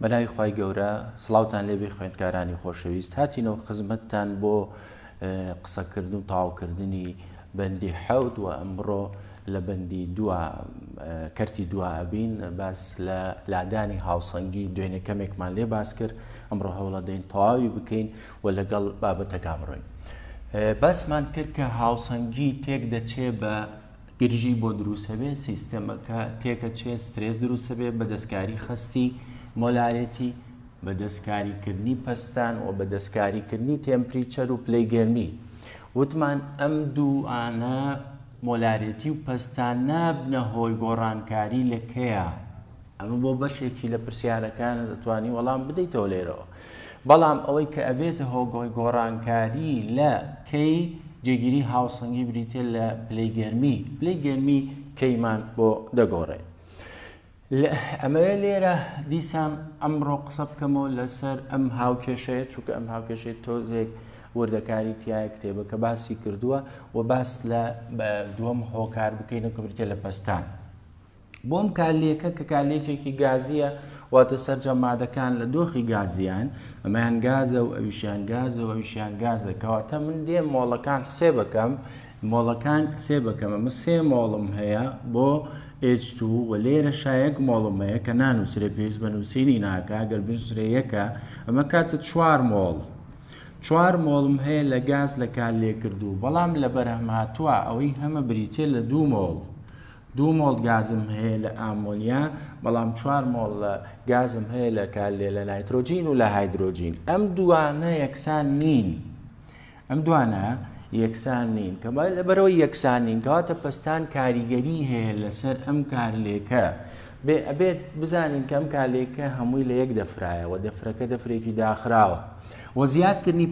بەلای خی گەورە سڵاوتان لێبێ خوێندکارانی خۆشەویست هاتینەوە خزمەتتان بۆ قسەکردن و تاوکردنی بەندی حەوت و ئەمڕۆ لە بەندی کەرتی دوا ئەبین باس لە لادانی هاوسەنگی دوێنێ کەمێکمان لێ باس کرد ئەمڕۆ هەوڵە دەین تەواوی بکەین و لەگەڵ بابەتەکان بڕۆین. باسمان کرد کە هاوسەنگی تێک دەچێ بە گرژی بۆ دروستەبێ سیستەمەکە تێکەچێ سترێس دروستەبێ بە دەستکاری خستی مۆلارێتی بە دەستکاریکردنی پەستان و بە دەستکاریکردنی تێمپریچەر و پلەی گەرمی. وتمان ئەم دووانە مۆلارێتی و پەستان نابنە هۆی گۆڕانکاری لە کەیە؟ ئەمە بۆ بەشێکی لە پرسیارەکانە دەتوانی وەڵام بدەیتەوە لێرەوە. بەڵام ئەوەی کە ئەبێتە هۆگۆی گۆڕانکاری لە کەی جێگیری هاوسەنگی بریتێ لە پلەی گەرمی. پلەی گەرمی کەیمان بۆ دەگۆڕێت. ئەمەوێ لێرە دیسان ئەمڕۆ قسە بکەمەوە لەسەر ئەم هاوکێشەیە چونکە ئەم هاوکێشەیە تۆزێک وردەکاری تایە کتێبەکە باسی کردووە و باس لە دووەم هۆکار بکەینە کە بریتێ لە پەستان. بۆم کالێکە کە کالێکێکی گازیە واتە سەرجەمادەکان لە دۆخی گازیان ئەمەیان گازە و ئەویشیان گازە و ئەویشیان گازە کەواتە من دێم مۆڵەکان حسێ بکەم ئەمە سێ مۆڵم هەیە بۆ H2 و لێرە شایەک مۆڵم هەیە کە نانووسرێ پێویست بە نووسینی ناکە گەر بنووسرێ یەکە ئەمە کاتە 4 مۆڵم هەیە لە گاز لە کار لێ کردوو بەڵام لە بەرهەمهاتووە ئەوەی هەمە بریتێ لە 2 مۆڵ گازم هەیە لە ئامۆنیا بەڵام 4 مۆڵ لە گازم هەیە لە کار لێ لە نایترۆجین و لە هایدرۆجین. ئەم دوانە یەکسان نین کە لەبەرەوەی یەکسان نین کەواتە پەستان کاریگەری هەیە لەسەر ئەم کارلێکە ئەبێت بزانین کە ئەم کارلێکە هەمووی لە یەک دەفرایەوە دەفرەکە دەفرێکی داخراوە و زیادکردنی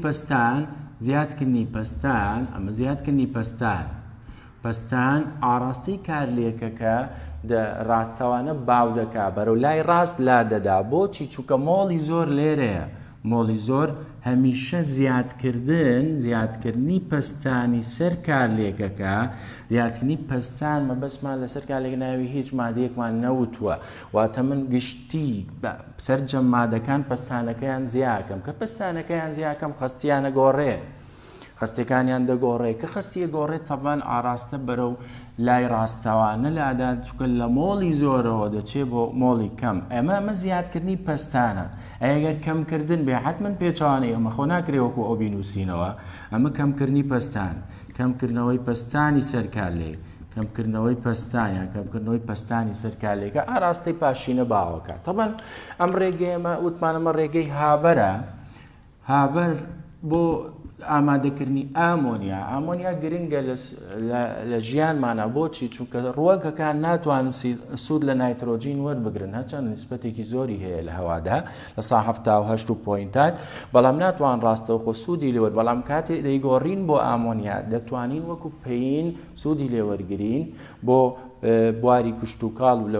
پەستان ئاڕاستی کارلێکەکە ڕاستەوانە باو دەکا بەرەو لای ڕاست لا دەدا بۆچی چونکە مۆڵی زۆر لێرەیە مۆڵی زۆر هەمیشە زیادکردنی پەستانی سەر کارلێکەکە زیادکردنی پەستان مەبەستمان لەسەر کارلێک ناوی هیچ مادەیەکمان نەوتووە واتە من گشتی سەرجەم مادەکان پەستانەکەیان زیاکەم کە پەستانەکەیان زیاکەم خستیانە گۆڕێ خستەکانیان دەگۆڕێ کە خستیە گۆڕێت تەبان ئاراستە بەرەو لای ڕاستەوانە لادان چونکە لە مۆڵی زۆرەوە دەچێت بۆ مۆڵی کەم ئەمە زیادکردنی پەستانە ئەگەر کەمکردن بێ حتمما پێچوانەی ئەمە خۆ ناکرێوەکو ئەو بینوسینەوە ئەمە کەمکردنی پەستان کەمکردنەوەی پەستانی سەرکارلێک کەمکردنەوەی پەستانی سەرکارلێکە ئاراستەی پاشینە باوەکە تەبەن ئەم ڕێگەی ئەمە وتمانەمە ڕێگەی هابەر بۆ ئامادەکردنی ئامۆنیا گرنگە لە ژیانمانە بۆچی چونکە ڕووەکەکان ناتوانن سوود لە نایترۆجین وەربگرن هەرچەند نسبەتێکی زۆری هەیە لە هەوادا لە 78 پۆینتات بەڵام ناتوان ڕاستەوخۆ سوودی لێوەر بەڵام کاتێ دەیگۆڕین بۆ ئامۆنیا دەتوانین وەکو پێین سوودی لێوەرگرین بۆ بواری کشتتوکاڵ و لە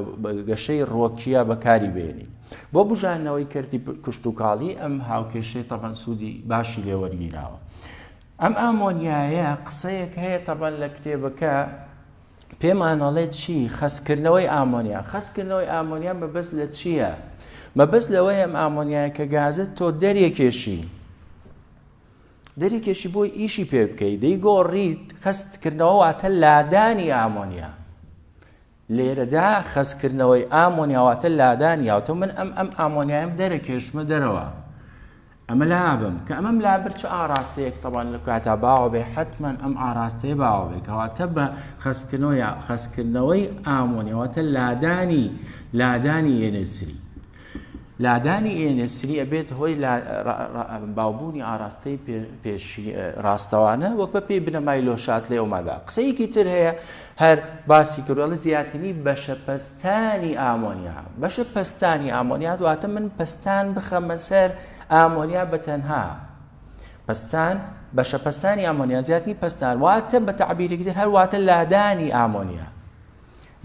گەشەی ڕۆکیە بەکاری بێنین بۆ بژانەوەی کردی کشتتوکاڵی ئەم هاوکێشەی تەبەن سوودی باشی لێوەرگیراوە. ئەم ئامۆنیایە قسەیەک هەیە تەبەن لە کتێبەکە پێمانەڵێت چی خەسکردنەوەی ئامۆنیا مەبەست لە چییە؟ مەبەست لەوەی ئەم ئامۆنیایە کە گازت تۆ دەریکێشی بۆی ئیشی پێ بکەیت دەیگۆڕیت خەستکردنەوە واتە لادانی ئامۆنیا لێرەدا خەسکردنەوەی ئامۆنیاواتە لادانیاوتە من ئەم ئامۆنیایم دەرەکێشمە دەرەوە ئەمە لابم کە ئەمەم لابر چه ئاراستەیەک تەبان لە کاتە باوە بێ حتمما ئەم ئاراستەیە باوە بێ کەواتە بە خەسکردنەوەی ئامۆنیاواتە لادانی ئێنەسری ئەبێت هۆی باوبوونی ئاراستەی پێشی ڕاستەوانە وەک بە پێی بنەمای لۆشات لێ ئەومادا قسەیەکی تر هەیە هەر باسی کردوڵە زیادکردنی بەشە پەستانی ئامۆنیا دواتە من پەستان بخەمە سەر ئامۆنیا بەتەنها بەشە پەستانی ئامۆنیا زیادکردنی پەستان واتە بە تەعبیرێکی تر هەر واتە لادانی ئامۆنیا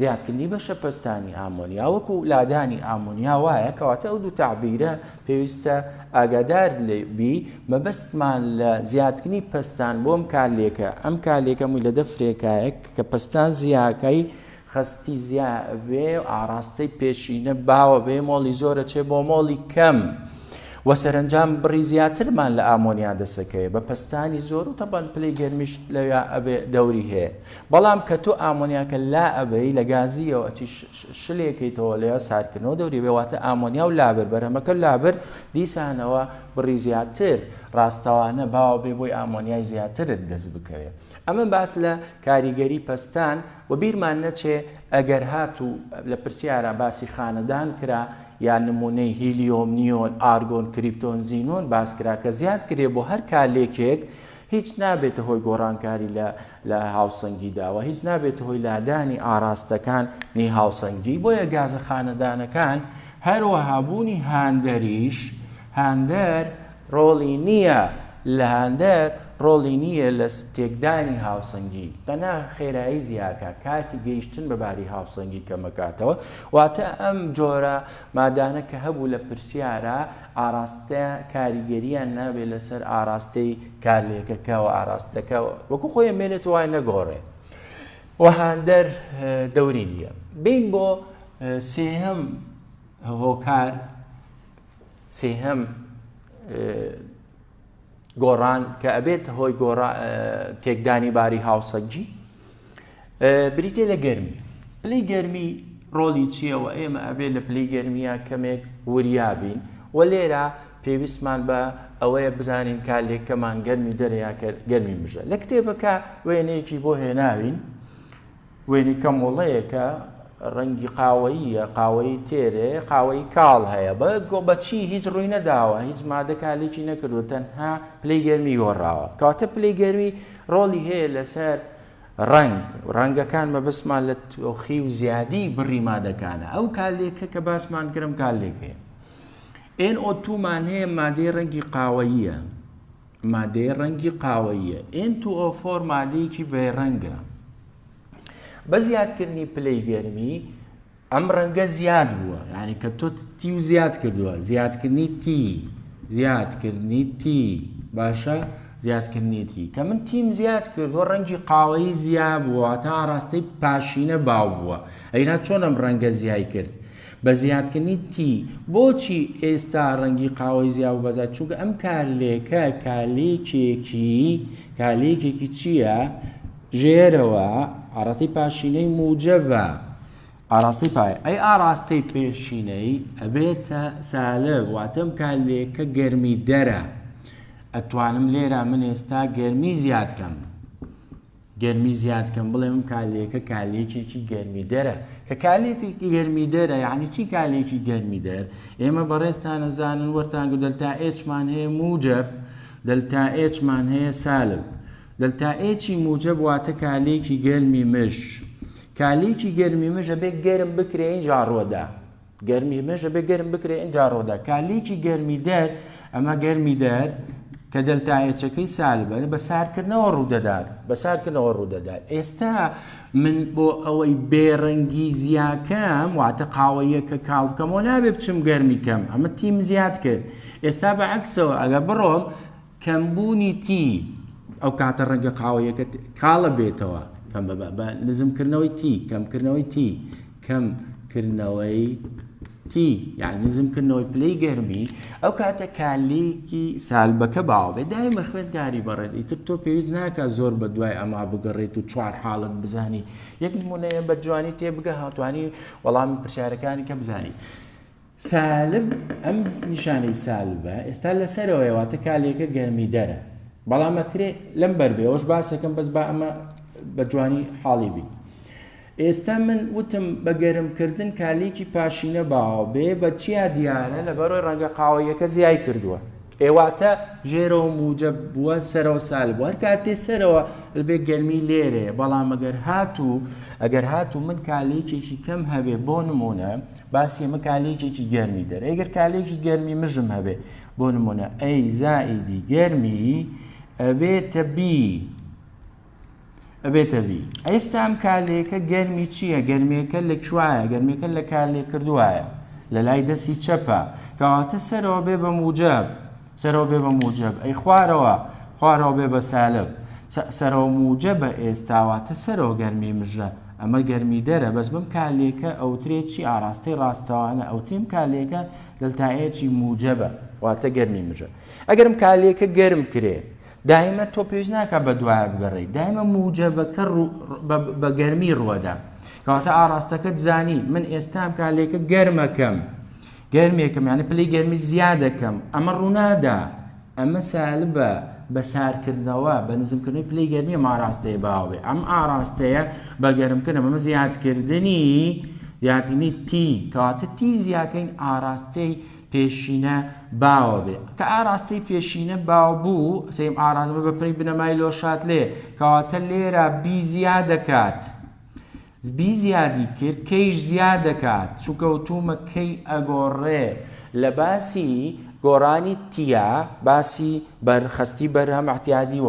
زیادکردنی بەشە پەستانی ئامۆنیا وەکو لادانی ئامۆنیا وایە کەواتە ئەو دوو تەعبیرە پێویستە ئاگادار بی مەبەستمان لە زیادکردنی پەستان بۆ ئەم کارلێکە مووی لە دەفرێکایەک کە پەستان زیاکەی خستی بێ ئاراستەی پێشینە باوە بێ مۆڵی زۆرە چێ بۆ مۆڵی کەم و سەرنجام بڕی زیاترمان لە ئامۆنیا دەسەکەوێ بە پستانی زۆر و تەبەن پلەی گەرمیش لەوێ ئەبێ دەوری هەیە بەڵام کە تۆ ئامۆنیاکە لا ئەبەی لە گازیەوە ئەچی شلێکیتەوە لێە ساردکردنەوە دەوری بێواتە ئامۆنیا و لابر بەرهەمەکە لابر دیسانەوە بڕی زیاتر ڕاستەوانە باوە بێ بۆی ئامۆنیای زیاترت دەست بکەوێ ئەمە باس لە کاریگەری پستان و بیرمان نەچێ ئەگەر هاتوو لە پرسیارە باسی خانەدان کرا یا نمونەی هیلیۆم نیۆن ئارگۆن کریپتۆن زینۆن باسکرا کە زیاد کرێ بۆ هەر کالێکێک هیچ نابێتە هۆی گۆڕانکاری لە هاوسەنگیداوە هیچ نابێتە هۆی لادانی ئاراستەکان نی هاوسەنگی بۆیە گازە خانەدانەکان هەروەها بوونی هاندەریش هاندەر ڕۆڵی نییە لە هاندەر ڕۆڵی نییە لە تێکدانی هاوسەنگی بەنا خێرایی زیاکە کاتی گەیشتن بەباری هاوسەنگی کەمەکاتەوە واتە ئەم جۆرە مادانە کە هەبوو لە پرسیارە ئاراستە کاریگەریان نابێت لەسەر ئاراستەی کارلێکەکەەوە ئاراستەکەەوە وەکو خۆی مێنێت وای نەگۆڕێ و هاندەر دەوری نیە بین بۆ سێهەم هۆکار سێهەم گۆڕان کە ئەبێت هۆی تێکدانی باری هاوسەنگی بریتێ لە گەرمی پلەی گەرمی ڕۆڵی چییەوە ئێمە ئەبێت لە پلەی گەرمیە کەمێک وریابین و لێرە پێویستمان بە ئەوەیە بزانین کالێکەمان گەرمی دەرەیە گەرمی مژە لە کتێبەکە وێنەیەکی بۆ هێناوین وێنی کەمۆڵەیەکە ڕەنگی قاوەییە قاوەی تێرێ قاوەی کاڵ هەیە بەچی هیچ ڕووی نەداوە هیچ مادە کالێکی نەکردو تەنها پلەی گەرمی گۆڕاوە کەواتە پلەی گەرمی ڕۆڵی هەیە لەسەر ڕەنگەکان مەبەستمان لە تۆخی و زیادی بڕی مادەکانە ئەو کالێکە کە باسمان کرم کالێکەیە NO2مان هەیە مادەی ڕەنگی قاوەییە مادەی ڕەنگی قاوەییە N2O4 مادەیەکی بێڕەنگە بە زیادکردنی پلەی گەرمی ئەم ڕەنگە زیاد بووە یعنی کە تۆ تی و زیاد کردووە زیادکردنی تی باشە زیادکردنی تی کە من تیم زیاد کردووە ڕەنگی قاوەیی زیاد بووە تا ئاراستەی پاشینە باو بووە ئەینا چۆن ئەم ڕەنگە زیای کرد بە زیادکردنی تی بۆچی ئێستا ڕەنگی قاوەی زیاد بەزات چونکە ئەم کالێکە کالێکێکی چییە ژێرەوە ئاراستەی پاشینەی موجەبە ئاراستەی پای ئەی ئاراستەی پێشینەی ئەبێتە سالب واتەم کالێکە گەرمی دەرە ئەتوانم لێرە من ئێستا گەرمی زیادکەم بڵێم کالێکە کالێکێکی گەرمی دەرە کە کالێکێکی گەرمی دەرە یعنی چی کالێکی گەرمی دەر ئێمە بەڕێستان نەزانن وەرتانگە دەلتا ئێچمان هەیە موجەب دەلتا ئێچمان هەیە سالب دەلتا ئێچی موجەب واتە کالێکی گەرمی مش کالێکی گەرمی مژە بێ گەرم بکرێ اینجا ڕۆدا گەرمی مژە بێ گەرم بکرێ اینجا ڕۆدا کالێکی گەرمی دەر ئەمە گەرمی دەر کە دەلتا ئێچەکەی سالبە بە ساردکردنەوە ڕوودەدات ئێستا من بۆ ئەوەی بێڕەنگی زیاکەم واتە قاوەیەکە کاڵکەمەوە نابێ بچم گەرمی کەم ئەمە تیم زیاد کرد ئێستا بەعەکسەوە ئەگە بڕۆم کەمبوونی تی ئەو کاتە ڕەنگە قاوەیەکە کاڵە بێتەوە بە نزمکردنەوەی تی کەمکردنەوەی تی یعنی نزمکردنەوەی پلەی گەرمی ئەو کاتە کالێکی سالبەکە باوە بێ دایمە خوێندکاری بەڕێز ئیتر تۆ پێویست ناکە زۆر بە دوای ئەما بگەڕێت و چوار حاڵت بزانی یەک نمونەیە بە جوانی تێبگە هاتوانی وەڵامی پرسیارەکانی کە بزانی سالب ئەم نیشانەی سالبە ئێستا لەسەرەوەی واتە کالێکە گەرمی دەرە بەڵام ئەکرێ لەم بەربێ ئەوش باسەکەم بەس با ئەمە بە جوانی حاڵی بی ئێستا من وتم بە گەرمکردن کالێکی پاشینە باوە بێ بە چیا دیارە لەبەرۆی ڕەنگە قاوەیەکە زیای کردووە ئێواتە ژێرەوە موجەب بووە سەرەوە سالب بووە هەر کاتێ سەرەوە بێ گەرمی لێرێ بەڵام ئەگەر هاتوو من کالێکێکی کەم هەبێ بۆ نمونە باسی ئەمە کالێکێکی گەرمی دەر ئەگەر کالێکی گەرمی مژم هەبێ بۆ نمونە ئەی زائیدی گەرمی ئەبێتە بی ئێستا ئەم کالێکە گەرمی چییە گەرمێکە لە کوایە گەرمێکە لە کالێک کردوایە لە لای دەستی چەپە کەواتە سەرەوە بێ بە موجەب ئەی خوارەوە بێ بە سالب سەرەوە موجەبە ئێستاواتە سەرەوە گەرمی مژە ئەمە گەرمی دەرە بەس بم کالێکە ئەوترێکی ئاراستەی ڕاستەوانە ئەوتریم کالێکە دڵتایەکی موجەبە واتە گەرمی مژە. ئەگەرم کالێکە گەرم کرێ دایمە تۆ پێویست ناکە بە دوایە بگەڕێی دایمە موجەبەکە بە گەرمی ڕوەدا کەواتە ئاراستەکەت زانی من ئێستام کالێکە گەرمەکەم گەرمێکم یعنی پلەی گەرمی زیادەکەم ئەمە ڕوونادا ئەمە سالبە بە سارکردنەوە بە نزمکردنی پلەی گەرمی ئاراستەیە باوێ ئەم ئاراستەیە بە گەرمکردن ئەمە زیادکردنی زیاتنی تی کەواتە تی زیاکەین ئاراستەی پێشینە باوە بێ کە ئاراستەی پێشینە باو بوو سەیم ئاراستە بە پڕی بنەمای لۆشات لێ کەواتە لێرە بی زیاد دەکات بی زیادی کرد کەیش زیاد دەکات چووکەوتومە کەی ئەگۆڕێ لە باسی گۆڕانی تیە باسی بەرخەستی بەرهەم احتیادی و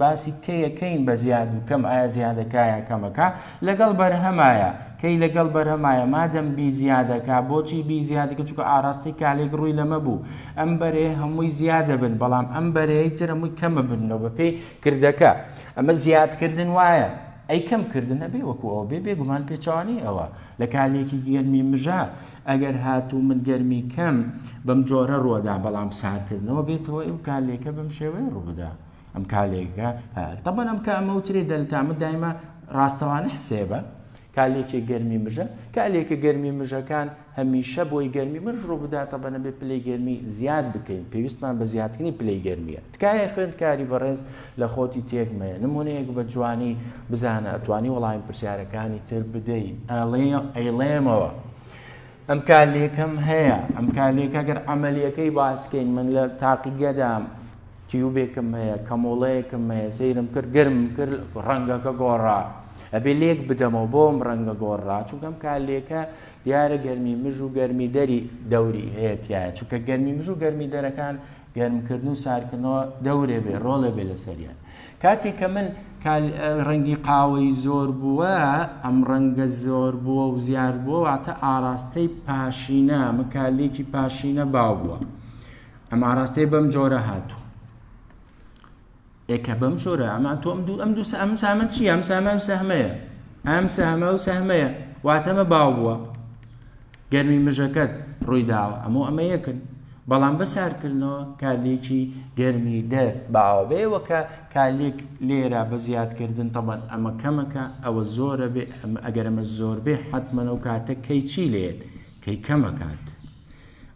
باسی کەیەکەین بە زیاد و کەم ئایا زیادەکایە کەمەکە لەگەڵ بەرهەمایە کەی لەگەڵ بەرهەمایە مادەم بی زیادەکە بۆچی بی زیادەکە چونکە ئاراستی کالێک ڕووی لەمە بوو ئەم بەرێ هەمووی زیادە بن بەڵام ئەم بەرەیە تر هەمووی کەمە بنەوە بە پێی کردەکە ئەمە زیادکردن وایە ئەی کەمکردن نەبێ وەکو ئەوە بێ بێگومان پێچوانی ئەوە لە کالێکی گەرمی مژە ئەگەر هاتوو من گەرمی کەم بەم جۆرە ڕۆدا بەڵام ساردکردنەوە بێتەوە ئەو کالێکە بەم شێوەیە ڕووبدا ئەم کالێکە تەبەن ئەم کە ئەمە وترێ دەلتامە دایمە ڕاستەوانە حسێبە کالێکی گەرمی مژە کالێکە گەرمی مژەکان هەمیشە بۆی گەرمی مژ ڕووبداتە بەنە بێ پلەی گەرمی زیاد بکەین پێویستمان بە زیادکردنی پلەی گەرمیە تکایە خوێندکاری بەڕێز لە خۆتی تێکمەیە نمونەیەک بە جوانی بزانە ئەتوانی وەڵامی پرسیارەکانی تر بدەین ئەیڵێمەوە ئەم کالێکم هەیە ئەم کالێک ئەگەر ئەمەلیەکەی باسکەین من لە تاقیگەدام تیوبێکم هەیە کەمۆڵەیەکم هەیە سەیرم کرد گەرم کرد ڕەنگەکە گۆڕا ئەبێ لێک بدەمەوە بۆم ڕەنگە گۆڕا چونکەم کالێکە دیارە گەرمی مژ و گەرمی دەری دەوری هەیەتیایە چونکە گەرمی مژ و گەرمی دەرەکان گەرمکردن و ساردکردنەوە دەورێ بێ ڕۆڵێ بێ لەسەریان کاتێک کە من ڕەنگی قاوەی زۆر بووە ئەم ڕەنگە زۆر بووە و زیاد بووە واتە ئاراستەی پاشینە ئەمە کالێکی پاشینە باو بووە ئەم ئاراستەی بەم جۆرە هاتوو ئێکە بەم شۆرە ئەمە تۆ ئەم سامە چیە ئەم سامە و سەهمەیە ئەم سەهمە و سەهمەیە واتەمە باو بووە گەرمی مژەکەت ڕووی داوە ئەمە ئەمە یەکن بەڵام بە ساردکردنەوە کالێکی گەرمی دەر باوە بێوە کە کالێک لێرە بە زیادکردن تەبەن ئەمە کەمەکە ئەوە زۆرە بێ ئەگەر ئەمە زۆر بێ حتمەنە و کاتە کەی چی لێت کەی کەمەکات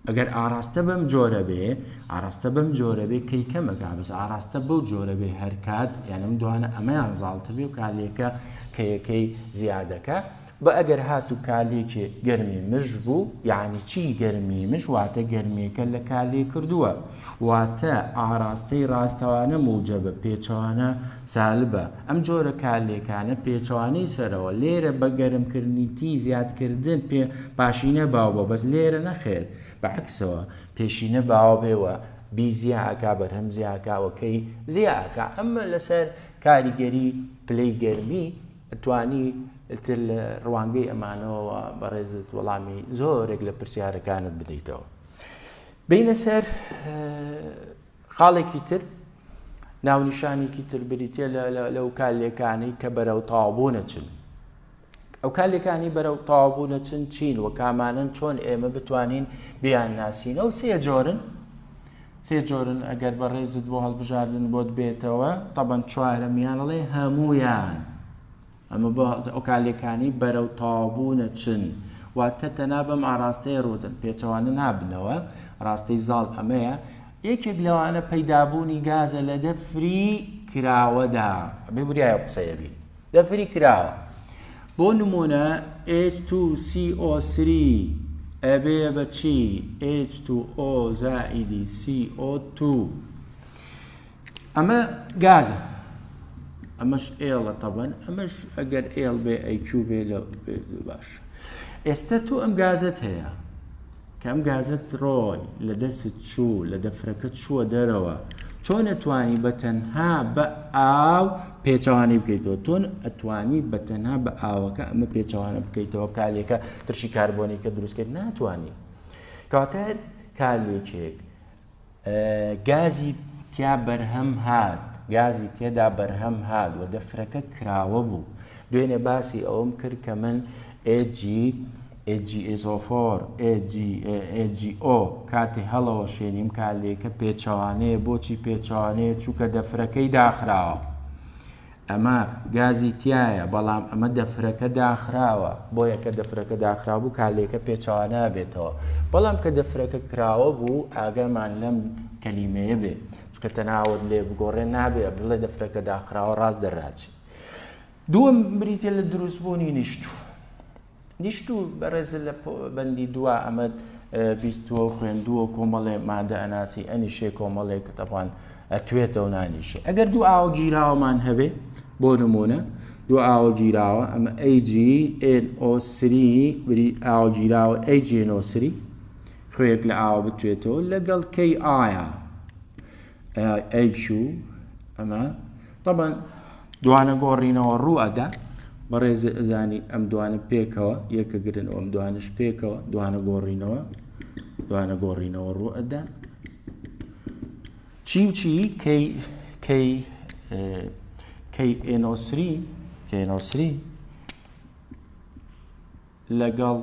ئەگەر ئاراستە بەم جۆرە بێ ئاراستە بەم جۆرە بێ کەی کەمەکە بەس ئاراستە بەو جۆرە بێ هەرکات یانم دوانە ئەمەیان زاڵتە بێ و کالێکە کەیەکەی زیادەکە بە ئەگەر هاتوو کالێکی گەرمی مژ بوو یعنی چی گەرمی مژ واتە گەرمیەکە لە کالێ کردووە واتە ئاراستەی ڕاستەوانە موجەبە پێچەوانە سالبە ئەم جۆرە کالێکانە پێچەوانەی سەرەوە لێرە بە گەرمکردنی تی زیادکردن پێ پاشینە باوە بەس لێرە نەخێر بەعکسەوە پێشینە باوە بێوە بی زیاکە بەرهەم زیاکاوەکەی زیاکە ئەمە لەسەر کاریگەری پلەی گەرمی ئەتوانی تر لە ڕوانگەی ئەمانەوە بەڕێزت وەڵامی زۆرێک لە پرسیارەکانت بدەیتەوە بینە سەر خاڵێکی تر ناونیشانێکی تر بریتە لەو کالێکانی کە بەرەو تەواوبوونە چن ئەو کالێکانی بەرەو تەواوبوونە چین و کامانن چۆن ئێمە بتوانین بیان ناسینەوە سێ جۆرن ئەگەر بەڕێزت بۆ هەڵبژاردن بۆت بێتەوە تەبەن چوارەمیانەڵێ هەموویان ئەمە بۆ ئەو کالێکانی بەرەو تەواوبوونە چن واتە تەنها بەم ئاراستەیە ڕوودن پێچەوانە نابنەوە ڕاستەی زاڵ ئەمەیە یەکێک لەوانە پەیدابوونی گازە لە دەفری کراوەدا بێ بریایە قسەیە بین دەفری کراوە بۆ نمونە H2CO3 ئەبێ بە چی H2O زائیدی CO2 ئەمە گازە ئەمەش ئێڵە تەبەن ئەمەش ئەگەر ئێڵ بێ ئەیکیو بێ لە باش ئێستا تۆ ئەم گازت هەیە کە ئەم گازت ڕۆی لە دەست چوو لە دەفرەکە چووە دەرەوە چۆن ئەتوانی بە تەنها بە ئاو پێچەوانی بکەیتەوە تۆن ئەتوانی بە تەنها بە ئاوەکە ئەمە پێچەوانە بکەیتەوە کالێکە ترشی کاربۆنیکە دروستکرد ناتوانانی کەواتە کالێکێک گازی تیا بەرهەم هات گازی تێدا بەرهەم هات و دەفرەکە کراوە بوو دوێنێ باسی ئەوم کرد کە من AgSO4 AgO کاتی هەڵەوە شوێنیم کالێکە پێچەوانەیە بۆچی پێچەوانەیە چووکە دەفرەکەی داخراوە ئەمە گازی تایە بەڵام ئەمە دەفرەکە داخراوە بۆیە کە دەفرەکە داخرا بوو کالێکە پێچەوانە بێتەوە بەڵام کە دەفرەکە کراوە بوو ئاگامان لەم کەلیمەیە بێ چکە تەناوت لێ بگۆڕێ نابێ بڵێ دەفرەکە داخراوە ڕاست دەڕاچی دووەم بریتە لە دروستبوونی نیشتوو بەڕێزە لە بەندی دووە ئەمە بیستوە خوێندووە کۆمەڵێ مادە ئەناسی ئەنیشێ کۆمەڵێک کە تەوان ئەتوێتەوە نانیشێ ئەگەر دوو ئاو گیراوەمان هەبێ بۆ نمونە دوو ئاوە گیراوە ئەمە AgNO3 بری ئاو گیراوە AgNO3 خوێک لە ئاوە بتوێتەوە لەگەڵ Ki AQ ئەمە طبعا دوانە گۆڕینەوە ڕوو ئەدا بەڕێزە ئەزانی ئەم دوانە پێکەوە یەکە گرنەوە ئەم دوانش پێکەوە دوانە گۆڕینەوە ڕوو ئەدا چی و چی KNO3 لەگەڵ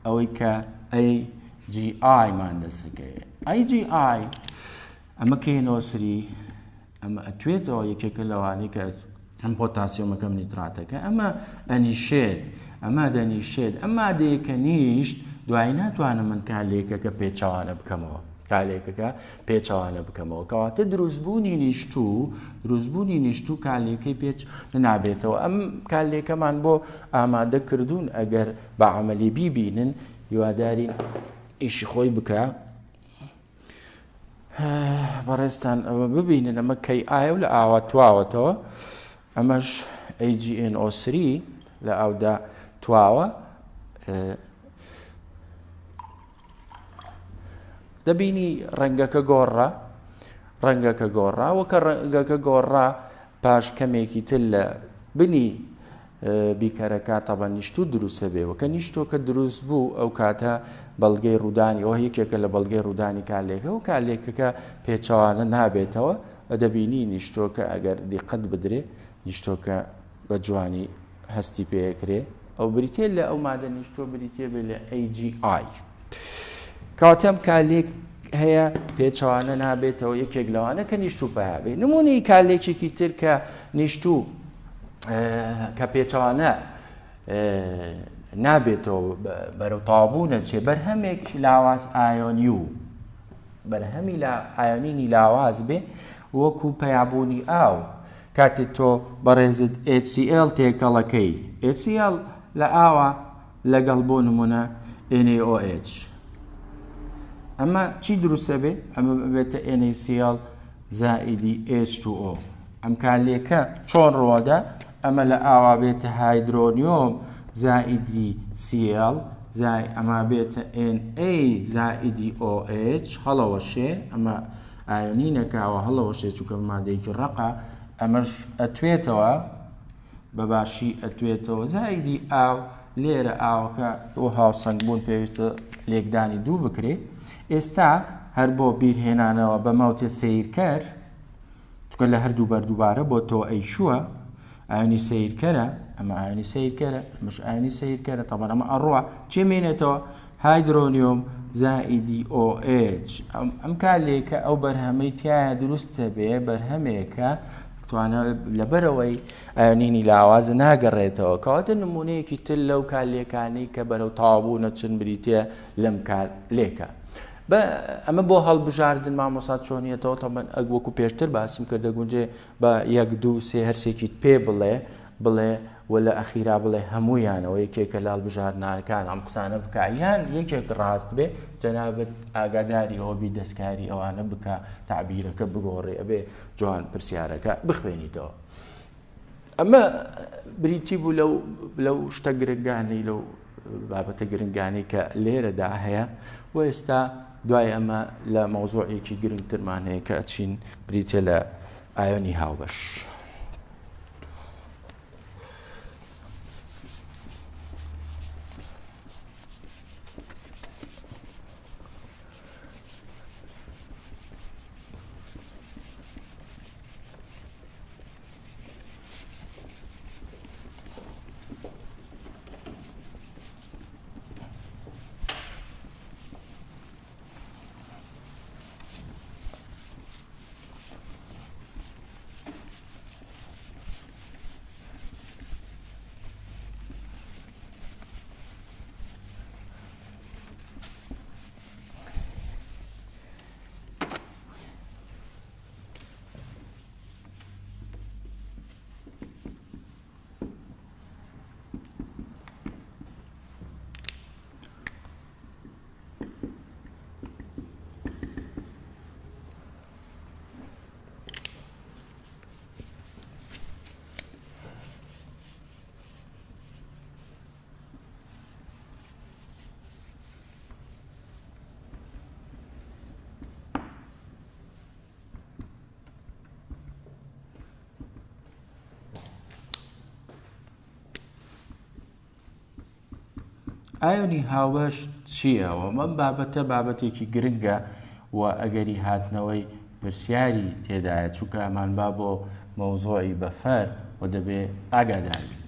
ئەوەی کە AGI مان دەسەکەی AGI ئەمە KNO3 ئەمە ئەتوێتەوە یەکێکە لەوانی کە هەم پۆتاسیۆمەکەم نیتراتەکە ئەمە ئەنیشێت ئەمە دەنیشێت ئەم مادەیەکە نیشت دوای ناتوانم من کالێکەکە پێچەوانە بکەمەوە کەواتە دروستبوونی نیشتوو کالێکەی پێچ نابێتەوە ئەم کالێکەمان بۆ ئامادە کردوون ئەگەر بە عەمەلی بیبینن هیواداری ئیشی خۆی بکە بەڕێستان ئەوە ببینن ئەمە کەی ئایا و لە ئاوا تواوەتەوە ئەمەش AgNO3 لە ئاودا تواوە دەبینی ڕەنگەکە گۆڕا وەکە ڕەنگەکە گۆڕا پاش کەمێکی تر لە بنی بیکەرەکە تەبەن نیشتوو دروستە بێەوە کە نیشتۆکە دروست بوو ئەو کاتە بەڵگەی ڕوودانی ئەوە یەکێکە لە بەڵگەی ڕوودانی کالێکە و کالێکەکە پێچەوانە نابێتەوە دەبینی نیشتۆکە ئەگەر دیقەت بدرێ نیشتۆکە بە جوانی هەستی پێکرێ ئەو بریتێ لە ئەو مادە نیشتۆ بریتێ بێ لە AGI کاتەم کالێک هەیە پێچەوانە نابێتەوە یەکێک لەوانە کە نیشتوو پێبێ نمونەی کالێکێکی تر کە نیشتوو کە پێچەوانە نابێتەوە بەرەو تاوابوو نەچێ بەرهەمێک لاواز ئایۆنی و بەرهەمی ئایۆنینی لاواز بێ وەکو پەیابوونی ئاو کاتێک تۆ بەڕێزت HCl تێکەڵەکەی HCl لە ئاوە لەگەڵ بۆ نمونە NaOH ئەمە چی دروستە بێ ئەمە بێتە NaCl زائیدی H2O ئەم کالێکە چۆن ڕۆدا ئەمە لە ئاوا بێتە هایدرۆنیۆم زائیدی Cl ئەمە بێتە Na زائیدی OH هەڵەوەشێ ئەمە ئایۆنینەکەوە هەڵەوەشێ چووکە مادەیەکی ڕقە ئەمەش ئەتوێتەوە بەباشی ئەتوێتەوە زائیدی ئاو لێرە ئاوەکە بۆ هاوسەنگ بوون پێویستە لێکدانی دوو بکرێت ئێستا هەر بۆ بیرهێنانەوە بە ماوتێ سیرکەر چکە لە هەردوو بەردووبارە بۆ تۆ ئەیشووە ئاینی سیرکەرە ئەمە ئاینی سیرکەرە ئەمەش ئاینی سیرکەرە تەبەن ئەمە ئەڕوە چێمێنێتەوە هایدرۆنیۆم زائیدی OH ئەم کالێکە ئەو بەرهەمەی تایە دروستە بێ بەرهەمێکە توانە لەبەرەوەی ئایۆنینی لاوازە ناگەڕێتەوە کەواتە نمونەیەکی تر لەو کالێکانی کە بەرەو تاوابوو نەچن بریتە لەم کالێکە ئەمە بۆ هەڵبژاردن مامۆسا چۆنیەتەوە تەمەن وەکو پێشتر باسم کردە گونجێ بە 1 2 3 هەرسێکی پێ بڵێ و لە ئەخیرا بڵێ هەموویانەوە یەکێکە لە هەڵبژاردنەکان ئەم قسانە بکە یان یەکێک ڕاست بێ جەنابەت ئاگاداری ئەوەبی دەستکاری ئەوانە بکە تعبیرەکە بگۆڕێ ئەبێ جوان پرسیارەکە بخوێنیتەوە ئەمە بریتی بوو لەو شتە گرنگانەی لەو بابەتە گرنگانی کە لێرەدا هەیە و ئێستا دوای ئەمە لە مەوزوعێکی گرنگترمان هەیە کە ئەچین بریتێ لە ئایۆنی هاوبەش ئایۆنی هاوبەش چییە؟ ئەمەم بابەتە بابەتێکی گرنگە و ئەگەری هاتنەوەی پرسیاری تێدایە چونکە ئەمان با بۆ مەوزۆعی بەفەر و دەبێ ئاگادار بین.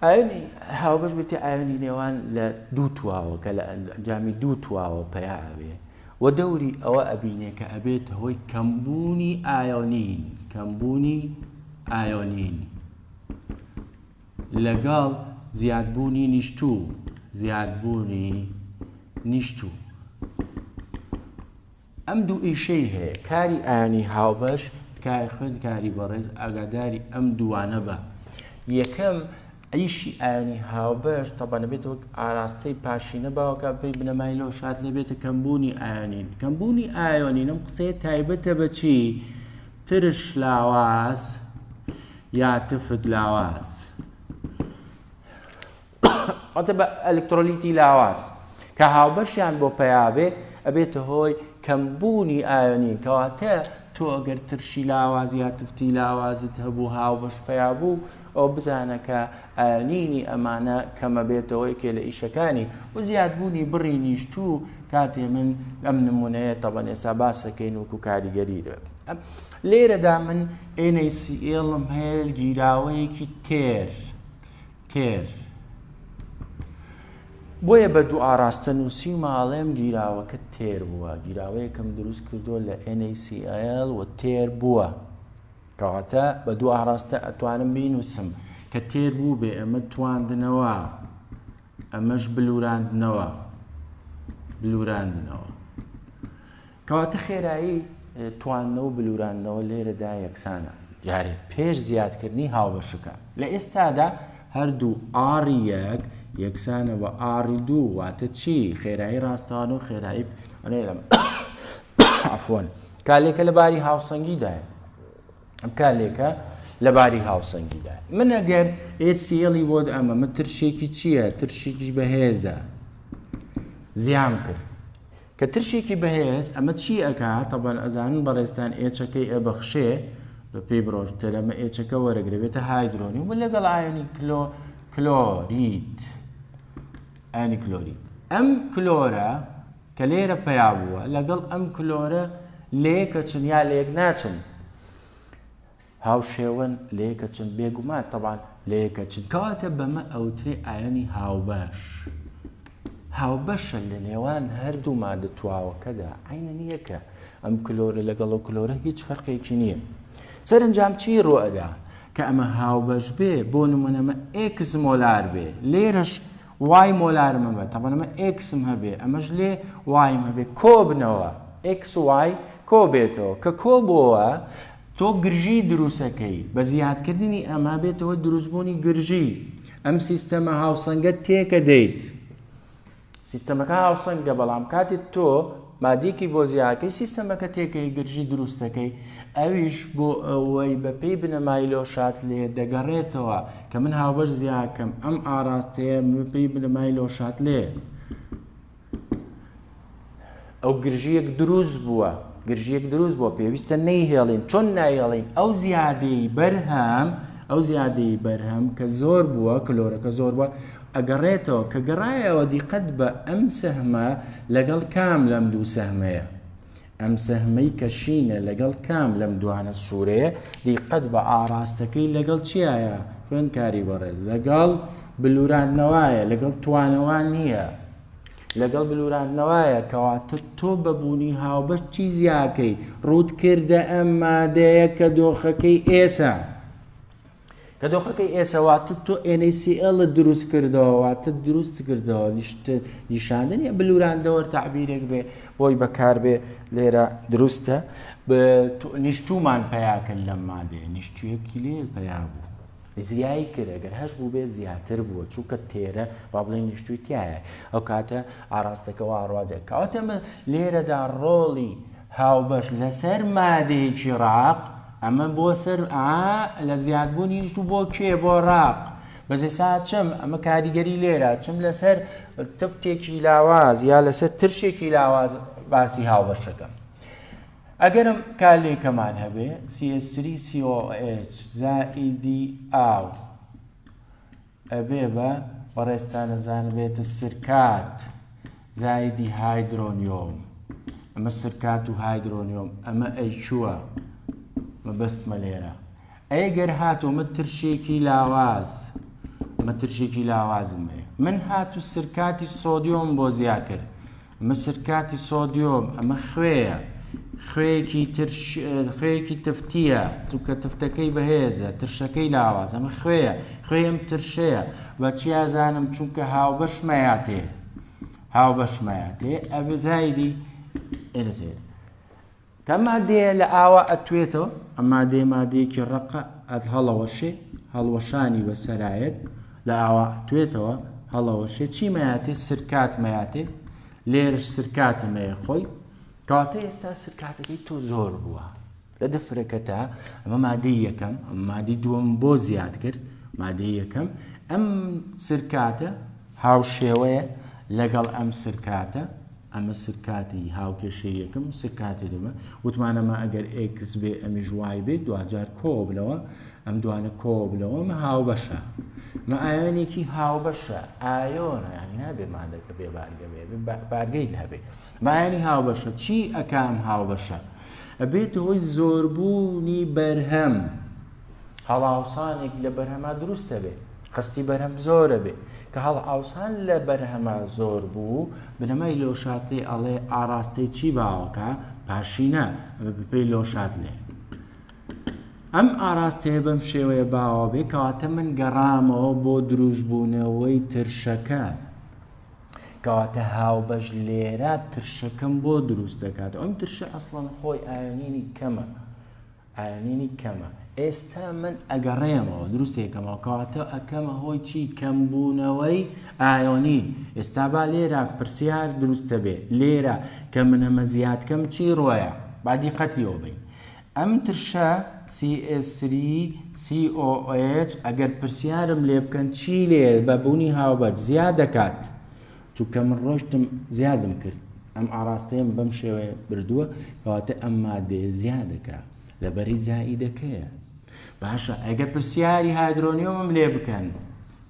ئایۆنی هاوبەش بێتێ ئایۆنی نێوان لە دوو تواوە کە لە ئەنجامی دوو تواوە پەیا ئەبێ و دەوری ئەوە ئەبینێ کە ئەبێت هۆی کەمبوونی ئایۆنین لەگەڵ زیادبوونی نیشتوو. ئەم دوو ئیشەی هەیە. کاری ئایۆنی هاوبەش تکای خوێن کاری بەڕێز ئاگاداری ئەم دووانە بە. یەکەم ئیشی ئایۆنی هاوبەش تەبەنە بێت وەک ئاراستەی پاشینە باوەکە پێی بنەمای لەو شات لێبێتە کەمبوونی ئایۆنین. کەمبوونی ئایۆنین ئەم قسەیە تایبەتە بە چی؟ ترش لاواز یا تفت لاواز. ئەوتە بە ئەلکترۆلیتی لاواز کە هاوبەشیان بۆ پەیابێ ئەبێتە هۆی کەمبوونی ئایۆنین کەواتە تۆ ئەگەر ترشی لاواز یا تفتی لاوازت هەبوو هاوبەش پەیا بوو ئەو بزانە کە ئایۆنینی ئەمانە کەمە بێتەوەی کێ لە ئیشەکانی و زیادبوونی بڕی نیشتوو کاتێ من ئەم نمونەیە تەبەن ئێستا باسەکەین وەکو کاریگەریرە. لێرەدا من NaClم هەیە گیراوەیەکی تێر بۆیە بە دوو ئاراستە نووسی ماڵێم گیراوەکە تێر بووە. گیراوەیەکم دروست کردووە لە NaCl و تێر بووە کەواتە بە دوو ئاراستە ئەتوانم بینووسم کە تێر بوو بێ ئەمە تواندنەوە ئەمەش بلوراندنەوە کەواتە خێرایی تواندنەوە و بلوراندنەوە لێرەدا یەکسانە. جارێ پێش زیادکردنی هاوبەشەکە لە ئێستادا هەردوو ئاری یەک یەکسانە بە ئاری دوو واتە چی؟ خێرایی ڕاستەوانە و خێرایی عەفوەن کالێکە لە باری هاوسەنگیدایە. ئەم کالێکە لە باری هاوسەنگیدایە. من ئەگەر HClی بۆ ئەمە ترشێکی چییە؟ ترشێکی بەهێزە زیام کرد کە ترشێکی بەهێز ئەمە چی ئەکا؟ تەبەن ئەزانن بەڕێستان ئێچەکەی ئەبەخشێ بە پێی بڕۆژتە لەمە ئێچەکە وەرەگرێتە هایدرۆنی و لەگەڵ ئایۆنی کلۆریت. ئەم کلۆرە کە لێرە پەیا بووە لەگەڵ ئەم کلۆرە لێکەچن یا لێک ناچن هاوشێوەن لێکەچن بێگومان تەبان لێکەچن کەواتە بەمە ئەوترێ ئایۆنی هاوبەشە لە نێوان هەردوو مادە تواوەکەدا عینە نییە کە ئەم کلۆرە لەگەڵ ئەو کلۆرە هیچ فەرقێکی نییە. سەرنجام چی ڕۆئەدا کە ئەمە هاوبەش بێ بۆ نمونەمە X مۆلار بێ لێرەش وای مۆلارمە بە تەبەن ئەمە Xم هەبێ ئەمەش لێ وایم هەبێ کۆ بنەوە X وای کۆ بێتەوە کە کۆ بۆوە تۆ گرژی دروستەکەی بە زیادکردنی ئەمە بێتەوە دروستبوونی گرژی. ئەم سیستەمە هاوسەنگە تێکە دەیت. سیستەمەکە هاوسەنگە بەڵام کاتێک تۆ مادێکی بۆ زیادکەی سیستەمەکە تێکەی گرژی دروستەکەی ئەویش بۆ ئەوەی بەپێی بنەمای لۆشات لێ دەگەڕێتەوە کە من هاوبەش زیادکەم ئەم ئاراستەیە بەپێی بنەمای لۆشات لێ ئەو گرژیەک دروست بووە پێویستە نەیهێڵین. چۆن نایهێڵین؟ ئەو زیادەی بەرهەم کە زۆر بووە کلۆرەکە زۆر بووە ئەگەڕێتەوە کە گەڕایەوە دیقەت بە ئەم سەهمە لەگەڵ کام لەم دوو سەهمەیە ئەم سەهمەی کەشینە لەگەڵ کام لەم دوانە سوورەیە دیقەت بە ئاراستەکەی لەگەڵ چیایە؟ خوێندکاری بەڕێز لەگەڵ بلوراندنەوەیە لەگەڵ توانەوان نییە لەگەڵ بلوراندنەوەیە کەواتە تۆ بەبوونی هاوبەش چی زیاکەی؟ ڕوودکردە ئەم مادەیە کە دۆخەکەی ئێسەواتە تۆ NaCl دروست کردەوەواتە دروست کردەوە نیشاندنی بلوراندەوە تعبیرێک بێ بۆی بەکار بێ لێرە دروستە نیشتومان پەیاکرد لەم مادەیە نیشتویەکی لێ پەیا بوو زیایی کرد ئەگەر هەش بوو بێ زیاتر بووە چووکە تێرە با بڵێ نیشتوی تایە ئەو کاتە ئاراستەکەەوە ئاڕوادێک کەواتە لێرەدا ڕۆڵی هاوبەش لەسەر مادەیەکی ڕاق ئەمە بۆ سەر لە زیادبوونی نیشتوو بۆ کێ بۆ ڕاق بەزێسا چم ئەمە کاریگەری لێرە چم لەسەر تفتێکی لاواز یا لەسەر ترشێکی لاواز باسی هاوبەشەکەم. ئەگەرم کالێکەمان هەبێ CH3COH زائیدی ئاو ئەبێ بە بەڕێستان نەزان بێتە سرکات زایدی هایدرۆنیۆم ئەمە سرکات و هایدرۆنیۆم ئەمە ئەیچووە مەبەستمە لێرە ئەگەر هاتوومە ترشێکی لاواز ئەمە ترشێکی لاوازم هەیە من هاتو سرکاتی سۆدیۆم بۆ زیاد کرد ئەمە سرکاتی سۆدیۆم ئەمە خوێیە خوێیەکی تفتیە چونکە تفتەکەی بەهێزە ترشەکەی لاواز ئەمە خوێم ترشەیە بەچی ئازانم چونکە هاوبەشمەیاتێ ئەبێ زایدی ئێرەزێ کە مادەیە لە ئاوا ئەتوێتەوە ئەم مادەیە مادەیەکی ڕەقە هەڵەوەشێ هەڵوەشانی بەسەرایەت لە ئاوا ئەتوێتەوە هەڵەوەشێ چی مەیاتێ سرکات مەیاتێ لێرش سرکاتمەیە خۆی کەواتە ئێستا سرکاتەکەی تۆ زۆر بووە لە دەفرەکەتە ئەمە مادەی یەکەم ئەم مادەی دووەم بۆ زیاد کرد مادەی یەکەم ئەم سرکاتە هاوشێوەیە لەگەڵ ئەم سرکاتە ئەمە سرکاتی هاوکێشەی یەکەم سرکاتی دومە وتمانەمە ئەگەر ئێکس بێ ئەمیش وای بێت دوجار کۆبلەوە ئەم دوانە کۆبلەوە ئەمە هاوبەشە مە ئایۆنێکی هاوبەشە ئایۆنە یانی نابێ مادەکە بێ بارگە بێ بارگەی هەبێ مایانی هاوبەشە چی ئەکام هاوبەشە ئەبێت هۆی زۆربوونی بەرهەم هەڵاوسانێک لە بەرهەما دروستە بێ قستی بەرهەم زۆرە بێ کە هەڵاوسان لە بەرهەما زۆر بوو بنەمای لۆشاتی ئەڵێ ئاراستەی چی باوەکە پاشینە پێی لۆشات لێ ئەم ئاراستەیە بەم شێوەیە باوە بێ کەواتە من گەڕامەوە بۆ دروستبوونەوەی ترشەکە کەواتە هاوبەش لێرە ترشەکەم بۆ دروست دەکات ئەم ترشە ئەسڵەن خۆی ئایۆنینی کەمە ئێستا من ئەگەڕێمەوە دروستێکەمەوە کەواتە ئەکەمە هۆی چی کەمبوونەوەی ئایۆنین ئێستا با لێرە پرسیار دروستە بێ لێرە کە من ئەمە زیادکەم چی ڕۆیە با دیقەتیەوە بین ئەم ترشە CH3COOH ئەگەر پرسیارم لێ بکەن چی لێ بەبوونی هاوبەش زیاد دەکات چونکە من ڕۆشتم زیادم کرد ئەم ئاراستەیەم بەم شێوەیە بردووە کەواتە ئەم مادەیە زیاد دەکات لەبەری زائیدەکەیە باشە ئەگەر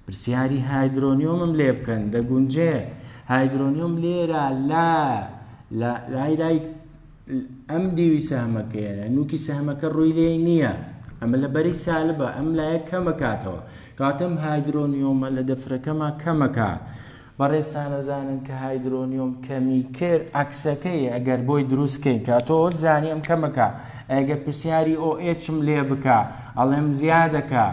پرسیاری هایدرۆنیۆمم لێ بکەن دەگونجێ هایدرۆنیۆم لێرە لای ئەم دیوی سەهمەکەیە نوکی سەهمەکە ڕووی لێ نییە ئەمە لەبەری سالبە ئەم لایە کەمەکاتەوە کاتەم هایدرۆنیۆمە لە دەفرەکەما کەمەکە بەڕێستان نەزانن کە هایدرۆنیۆم کەمی کرد عەکسەکەی ئەگەر بۆی دروستکەین کاتۆ زانی ئەم کەمەکە ئەگەر پرسیاری OHم لێ بکە ئەڵێم زیادەکە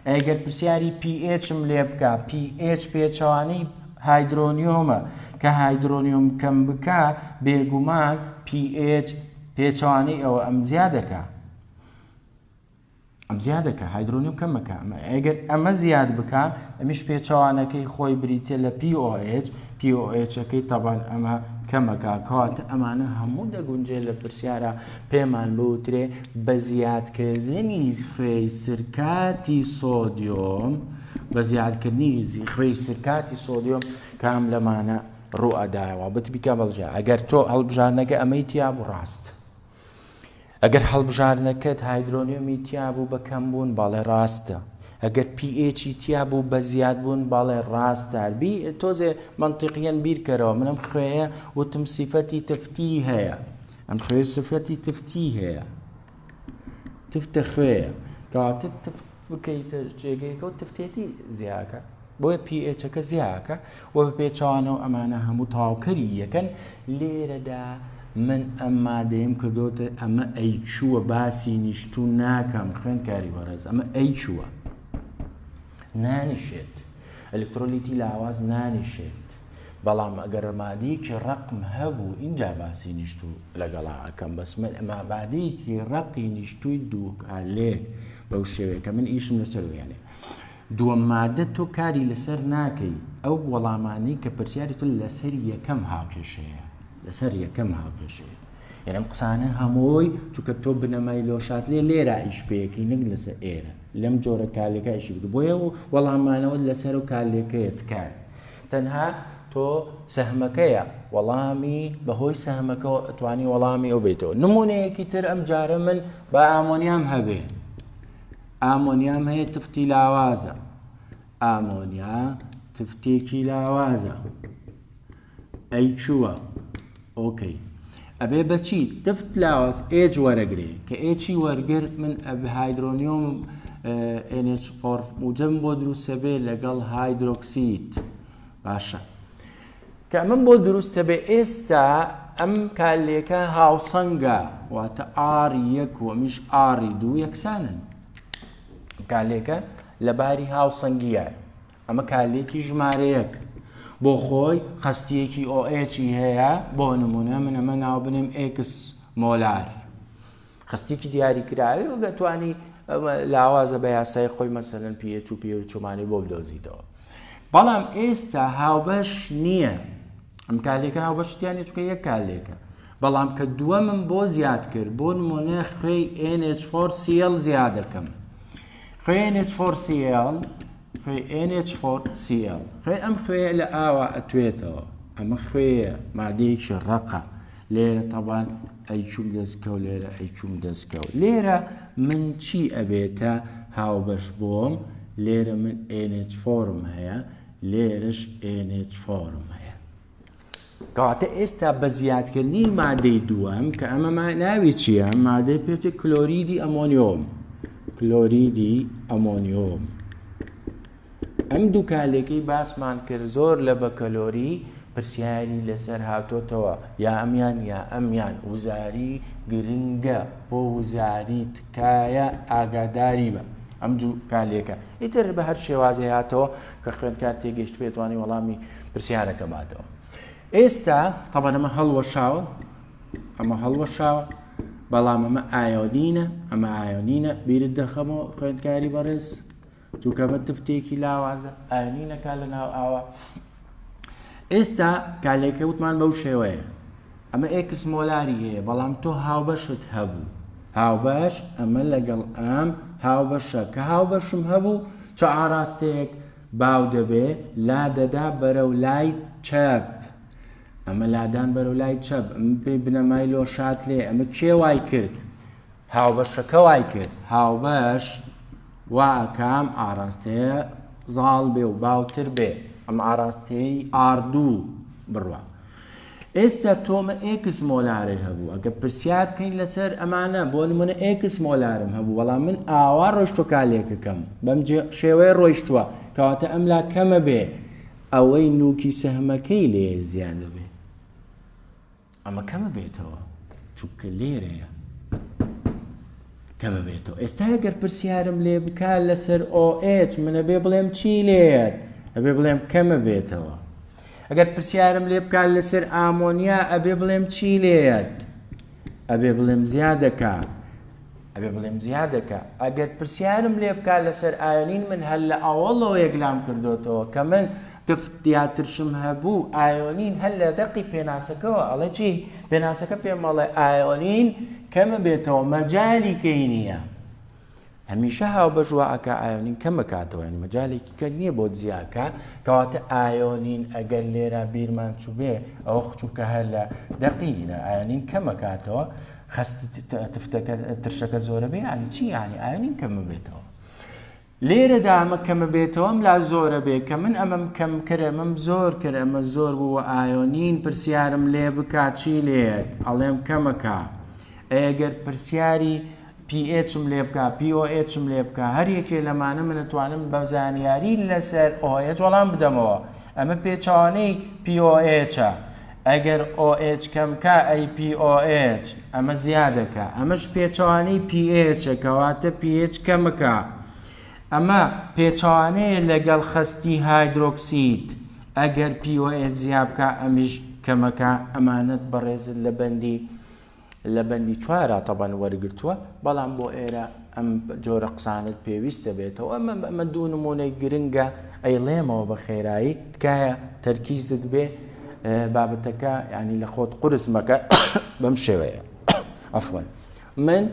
ئەگەر پرسیاری PHم لێ بکە PH پێچەوانەی هایدرۆنیۆمە کە هایدرۆنیۆم کەم بکە بێگومان PH پێچەوانەی ئەوە ئەم زیادەکە هایدرۆنیۆم کەمەکە ئەگەر ئەمە زیاد بکە ئەمیش پێچەوانەکەی خۆی بریتێ لە POHەکەی تەبان ئەمە کەمەکە کەواتە ئەمانە هەموو دەگونجێ لە پرسیارە پێمان بوترێ بە زیادکردنی خوێی سرکاتی سۆدیۆم بە زیادکردنی خوێی سرکاتی سۆدیۆم کام لەمانە ڕوو ئەدایەوە بتبیکە بەڵژە ئەگەر تۆ هەڵبژارنەکە ئەمەی تیا بوو ڕاست ئەگەر هەڵبژارنەکەت هایدرۆنیۆمی تیا بوو بە کەمبوون باڵێ ڕاستە ئەگەر PHی تیا بوو بە زیاد بوون باڵێ ڕاستە تۆزێ منطقیەن بیرکەرەوە منم خوێیە وتم سیفەتی تفتی هەیە ئەم خوێ سیفەتی تفتی هەیە تفتە خوێیە کەواتە تفت بکەیتە جێگەیەکە و تفتێتی زیاکە بۆیە PHەکە زیاکە و بە پێچەوانەوە ئەمانە هەموو تاوکەری یەکەن لێرەدا من ئەم مادەیم کردوتە ئەمە ئەیچووە باسی نیشتوو ناکەم خوێندکاری بەڕێز ئەمە ئەیچووە نانیشێت ئەلکترۆلیتی لاواز نانیشێت بەڵام ئەگەر مادەیەکی ڕقم هەبوو اینجا باسی نیشتوو لەگەڵا ئەەکەم بەسمە ئەمە مادەیەکی ڕقی نیشتووی دووکالێک بەو شێوەیە کە من ئیشم لەسەر وێنێ دووەم مادە تۆ کاری لەسەر ناکەی ئەو وەڵامانەی کە پرسیاری تۆ لەسەر یەکەم هاوکێشەیە یعنی ئەم قسانە هەمووی چونکە تۆ بنەمای لۆشات لێرە ئیش پێیەکەی نەک لەسەر ئێرە لەم جۆرە کالێکە ئیشی بکە بۆیە وەڵامانەوە لەسەر و کالێکەیە تکار تەنها تۆ سەهمەکەیە وەڵامی بەهۆی سەهمەکەەوە ئەتوانی وەڵامی ئەو بێتەوە نمونەیەکی تر ئەم جارە من بە ئامۆنیام هەبێ ئامۆنیام هەیە تفتی لاوازە ئامۆنیا تفتێکی لاوازە ئەی چووە ئۆکەی ئەبێ بەچی تفت لاواز ئێج وەرەگرێ کە ئێچی وەرگرت من هایدرۆنیۆم NH4 موجەم بۆ دروستە بێ لەگەڵ هایدرۆکسید باشە کە من بۆ دروستە بێ ئێستا ئەم کالێکە هاوسەنگە واتە ئاری1 و ئەمیش ئاری2 یەکسانن کالێکە لەباری هاوسەنگیە ئەمە کالێکی ژمارەیەک بۆ خۆی خستیەکی ئۆئێچی هەیە بۆ نمونە من ئەمە ناو بنێم ئێکس مۆلار خستێکی دیاری کراوی و دەتوانی لاوازە بە یاسای خۆی مەسەلەن پێچ و پێچومانی بۆ بدۆزیتەوە بەڵام ئێستا هاوبەش نییە ئەم کالێکە هاوبەشتیانی چکە یەک کالێکە بەڵام کە دووەمم بۆ زیاد کرد بۆ نمونە خوێی NH4Cl زیاد دەکەم خوێی NH4Cl خوێ NH4Cl خوێ ئەم خوێ لە ئاوا ئەتوێتەوە ئەمە خوێیە مادەیەکی ڕەقە لێرە تەبان ئەیچوم دەستکەوت لێرە ئەیچوم دەستکەوت لێرە من چی ئەبێتە هاوبەش بۆم لێرە من NH4م هەیە لێرەش NH4م هەیە کەواتە ئێستا بە زیادکردنی مادەی دووەم کە ئەمە ناوی چییە مادەی پێوتێ کلۆریدی ئەمۆنیۆم کلۆریدی ئەمۆنیۆم ئەم دوو کالێکەی باسمان کرد زۆر لە بە کەلۆری پرسیاری لەسەر هاتۆتەوە یا ئەمیان یا ئەمیان وزاری گرنگە بۆ وزاری تکایە ئاگاداری بە ئەم دوو کالێکە ئیتر بە هەر شێوازی هاتەوە کە خوێندکار تێگەشت پێتوانی وەڵامی پرسیارەکە باتەوە ئێستا تەبەن ئەمە هەڵوەشاوە بەڵام ئەمە ئایۆنینە بیرت دەخەمەوە خوێندکاری بەڕێز تووکەمە تفتێکی لاوازە ئایۆنینەکە لە ناو ئاوە ئێستا کالێکە وتمان بەو شێوەیە ئەمە ئێکس مۆلاری هەیە بەڵام تۆ هاوبەشت هەبوو هاوبەش ئەمە لەگەڵ ئەم هاوبەشە کە هاوبەشم هەبوو چ ئاراستەیەک باو دەبێ لا دەدا بەرەو لای چەپ ئەمە لادان بەرەو لای چەپ ئەمە پێی بنەمای لۆ شات لێ ئەمە کێ وای کرد هاوبەشەکە وای کرد هاوبەش وا ئەکام ئاراستەیە زاڵ بێ و باوتر بێ ئەم ئاراستەی ئاردوو بڕوە ئێستا تۆمە ئێکس مۆلارێ هەبوو ئەگە پرسیار بکەین لەسەر ئەمانە بۆ نمونە ئێکس مۆلارم هەبوو وەڵام من ئاوا ڕۆیشتۆ کالێکەکەم بەم شێوەیە ڕۆیشتووە کەواتە ئەم لا کەمە بێ ئەوەی نوکی سەهمەکەی لێ زیان دەبێ ئەمە کەمە بێتەوە چونکە لێرەیە کەمە بێتەوە ئێستا ئەگەر پرسیارم لێ بکا لەسەر OH منە بێ بڵێم چی لێت ئەبێ بڵێم کەمە بێتەوە ئەگەر پرسیارم لێ بکات لەسەر ئامۆنیا ئەبێ بڵێم چی لێت ئەبێ بڵێم زیادەکە ئەگەر پرسیارم لێ بکات لەسەر ئایۆنین من هەر لە ئەوڵەوە یەکلام کردوتەوە کە من تفتیاترشم هەبوو ئایۆنین هەر لە دەقی پێناسەکەەوە ئەڵێ چی پێناسەکە پێم مەڵێ ئایۆنین کەمە بێتەوە مەجای کەی نییە هەمیشە هاوبەش وا ئەکا ئایۆنین کەمە کاتەوە ینی مەجالێکی کە نییە بۆ جیاکە کەواتە ئایۆنین ئەگەر لێرە بیرمان چوو بێ ئەوە خچووکە هەر لە دەقیە ئایۆنین کەمە کاتەوە خەست ترشەکە زۆرە بێ ینی چی ینی ئایۆنین کەمە بێتەوە لێرەدا ئەمە کەمە بێتەوە ئەم لا زۆرە بێ کە من ئەمەم کەم کرد ئەمەم زۆر کرد ئەمە زۆر بووە ئایۆنین پرسیارم لێ بکات چی لێت ئەڵێم کەمەکە ئەگەر پرسیاری pHم لێ بکە POHم لێ بکە هەر یەکێ لەمانە من ئەتوانم بە زانیاری لەسەر OH وەڵام بدەمەوە ئەمە پێچوانەی POHە ئەگەر OH کەمکە ئەی POH ئەمە زیادەکە ئەمەش پێچوانەی pHە کەواتە pH کەمەکە ئەمە پێچوانەیە لەگەڵ خستی هایدرۆکسید ئەگەر POH زیاد بکە ئەمیش کەمەکە ئەمانەت بەڕێزت لە بەندی چوارە تەبەن وەرگرتووە بەڵام بۆ ئێرە ئەم جۆرە قسانت پێویستە بێتەوە ئەمە دوو نمونەی گرنگە ئەیڵێمەوە بە خێرایی تکایە تەرکیزت بێ بابەتەکە ینی لە خۆت قورس مەکە بەم شێوەیە ئەفوان من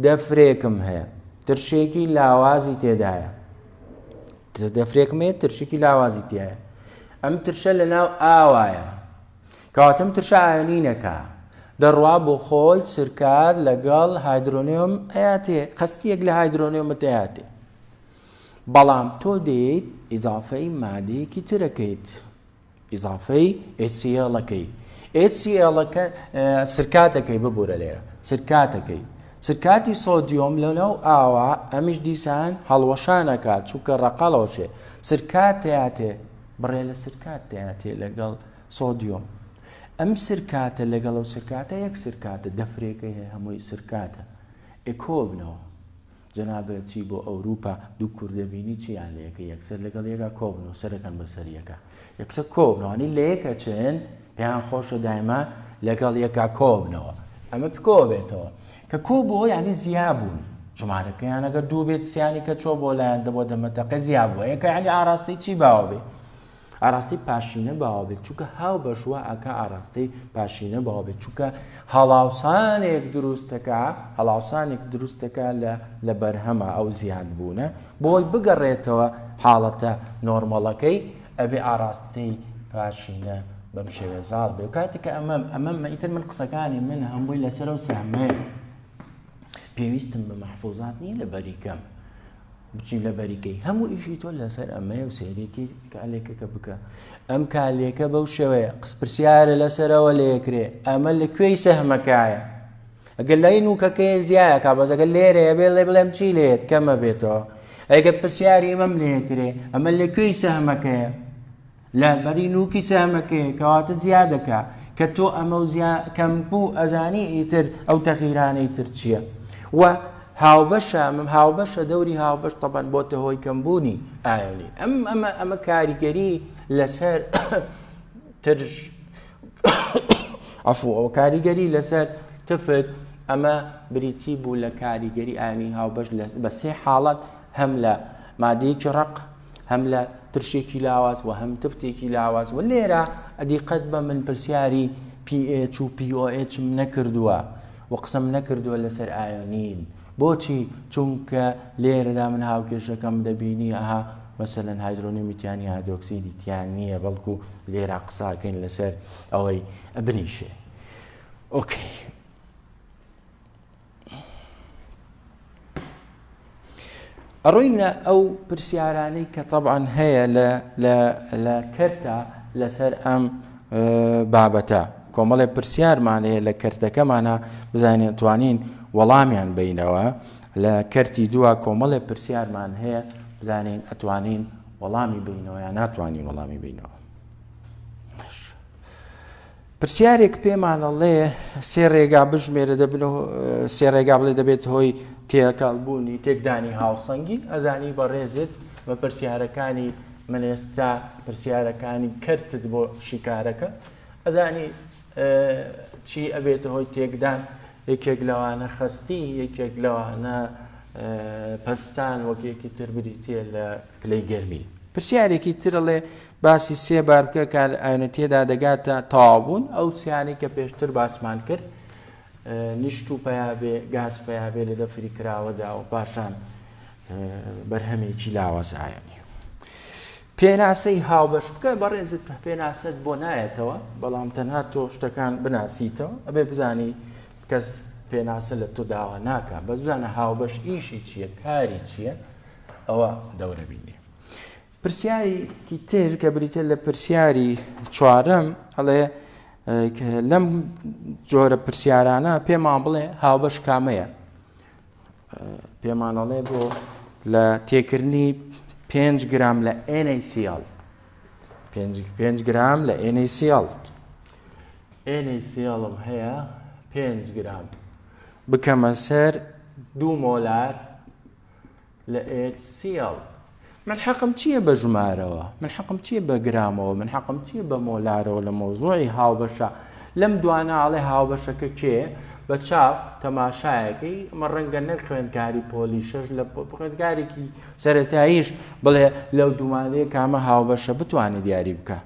دەفرێکم هەیە ترشێکی لاوازی تێدایە دەفرێکم هەیە ترشێکی لاوازی تایە ئەم ترشە لە ناو ئاوایە کەواتەم ترشە ئایۆنینەکە دەڕوا بۆ خۆی سرکات لەگەڵ هایدرۆنیۆم هەیەتێ خستیەک لە هایدرۆنیۆمت هەیەتێ بەڵام تۆ دێیت ئیزافەی مادەیەکی ترەکەیت ئیزافەی HCl-ەکەی HCl-ەکە سرکاتەکەی ببوورە لێرە سرکاتی سۆدیۆم لەناو ئاوا ئەمیش دیسان هەڵوەشانەکات چووکە ڕەقەڵەوەشێ سرکات تیاتێ بڕێ لە سرکات تیاتێ لەگەڵ سۆدیۆم ئەم سرکاتە لەگەڵ ئەو سرکاتە یەک سرکاتە دەفرێکە هەیە هەمووی سرکاتە ئێکۆبنەوە جەنابەتی بۆ ئەوروپا دوو کوردەبینی چیان لەیەکە یەکسەر لەگەڵ یەکە کۆبنەوە سەرەکەن بەسەر یەکە یەکسەر کۆبنەوەنی لە یەکە چێن پێیان خۆشە دایما لەگەڵ یەکە کۆبنەوە ئەمە کۆبێتەوە کە کۆ بۆ یعنی زیابوون ژمارەکەیان ئەگەر دوو بێت سیانی کە چۆ بۆ لایەن دەبۆ دەمەتەقە زیابووە یەکە یعنی ئاڕاستی چی باوە بێ ئاڕاستی پاشینە باوە بێت چونکە هاو بەشوە ئەکە ئاڕاستی پاشینە باوە بێت چونکە هەڵاوسانێک دروستەکە لە بەرهەمە ئەو زیاد بوونە بۆی بگەڕێتەوە حاڵەتە نۆرمەڵەکەی ئەبێ ئاڕاستی پاشینە بەم شێوە زاڵ بێ و کاتێککە ئەمە ئیتر من قسەکانی من هەمووی لەسەر و سامەیە پێویستم بە مەحفوظات نییە لە بەریکەم بچین لە بەریکەی هەموو ئیشی تۆ لەسەر ئەمەیە و سێرێکی کالێکەکە بکە ئەم کالێکە بەو شێوەیە قسپرسیارە لەسەرەوە لێکرێ ئەمە لە کوێی سەهمەکایە ئەگەر لای نوکەکەی زیایە کا بەزەگە لێرەیە بێ لێ بڵێم چی لێت کەمە بێتەوە ئەگە پرسیاری ئەمەم لێکرێ ئەمە لە کوێی سەهمەکەیە لە بەری نوکی سەهمەکەی کەواتە زیادەکە کە تۆ ئەمە کەم بوو ئەزانی ئیتر ئەو تەغیرانەی تر چییە و هاوبەشە دەوری هاوبەش تەبەن بۆتە هۆی کەمبوونی ئایۆنی ئەمە کاریگەری لەسەر ترش ئەو کاریگەری لەسەر تفت ئەمە بریتی بوو لە کاریگەری ئایۆنی هاوبەش بە سێ حاڵەت هەم لە مادەیەکی ڕق هەم لە ترشێکی لاواز و هەم تفتێکی لاواز و لێرە ئەدیقەت بە من پرسیاری pH و pOH نەکردووە و قسم نەکردووە لەسەر ئایۆنین بۆچی چونکە لێرەدا من هاوکێشەکەم دەبینی ئەها مەسەلەن هایدرۆنیمیتیانی هایدرۆکسیدی تیان نییە بەڵکو لێرە قساکەین لەسەر ئەوەی بنیشێ ئۆکەی ئەڕۆینە ئەو پرسیارانەی کە طبعاً هەیە لە کەرتە لەسەر ئەم بابەتە کۆمەڵێ پرسیارمان هەیە لە کەرتەکەمانە بزانین توانین وەڵامیان بینەوە لە کەرتی دووە کۆمەڵێ پرسیارمان هەیە بزانین ئەتوانین وەڵامی بینەوە یان ناتوانین وەڵامی بینەوە پرسیارێک پێمانەڵێ سێ ڕێگا بژمێرە سێ ڕێگا بڵێ دەبێت هۆی تێکەڵبوونی تێکدانی هاوسەنگی ئەزانی بە ڕێزت بە پرسیارەکانی من ئێستا پرسیارەکانی کەرتت بۆ شیکارەکە ئەزانی چی ئەبێتە هۆی تێکدان یەکێک لەوانە خستی یەکێک لەوانە پەستان وەکێکی تر بریتە لە کلەی گەرمی پرسیارێکی ترڵێ باسی سێ بارکە کار ئاەنە تێدا دەگاتە تەواوبوون ئەو سیانی کە پێشتر باسمان کرد نیشت و پەیابێ گاز پەیابێ لە دەفری کراوەدا و پاشان بەرهەمێکی لاواز ئایۆنی پێناسەی هاوبەش بکە بەڕێزت پێناسەت بۆ نایەتەوە بەڵام تەنها تۆ شتەکان بناسیتەوە ئەبێ بزانی کەس پێناسە لە تۆ داوا ناکە بەس بزانە هاوبەش ئیشی چییە کاری چییە ئەوە دەورە بینێ پرسیارێکی تر کە بریتە لە پرسیاری چوارەم هەڵێ لەم جۆرە پرسیارانە پێمان بڵێ هاوبەش کامەیە پێمانەڵێ بۆ لە تێکردنی 5 گرام لە NaCl 5 گرام لە NaCl NaClم هەیە 5 گرام بکەمە سەر 2 مۆلار لە HCl من حەقم چییە بە ژمارەوە من حەقم چییە بە گرامەوە من حەقم چییە بە مۆلارەوە لە مۆزوعی هاوبەشە لەم دواناڵێ هاوبەشەکە کێ بە چاپ تەماشایەکەی ئەمە ڕەنگە نەک خوێندکاری پۆلیشەش لە خوێندکارێکی سەرەتاییش بڵێ لەو دومانەیە کامە هاوبەشە بتوانێت دیاری بکە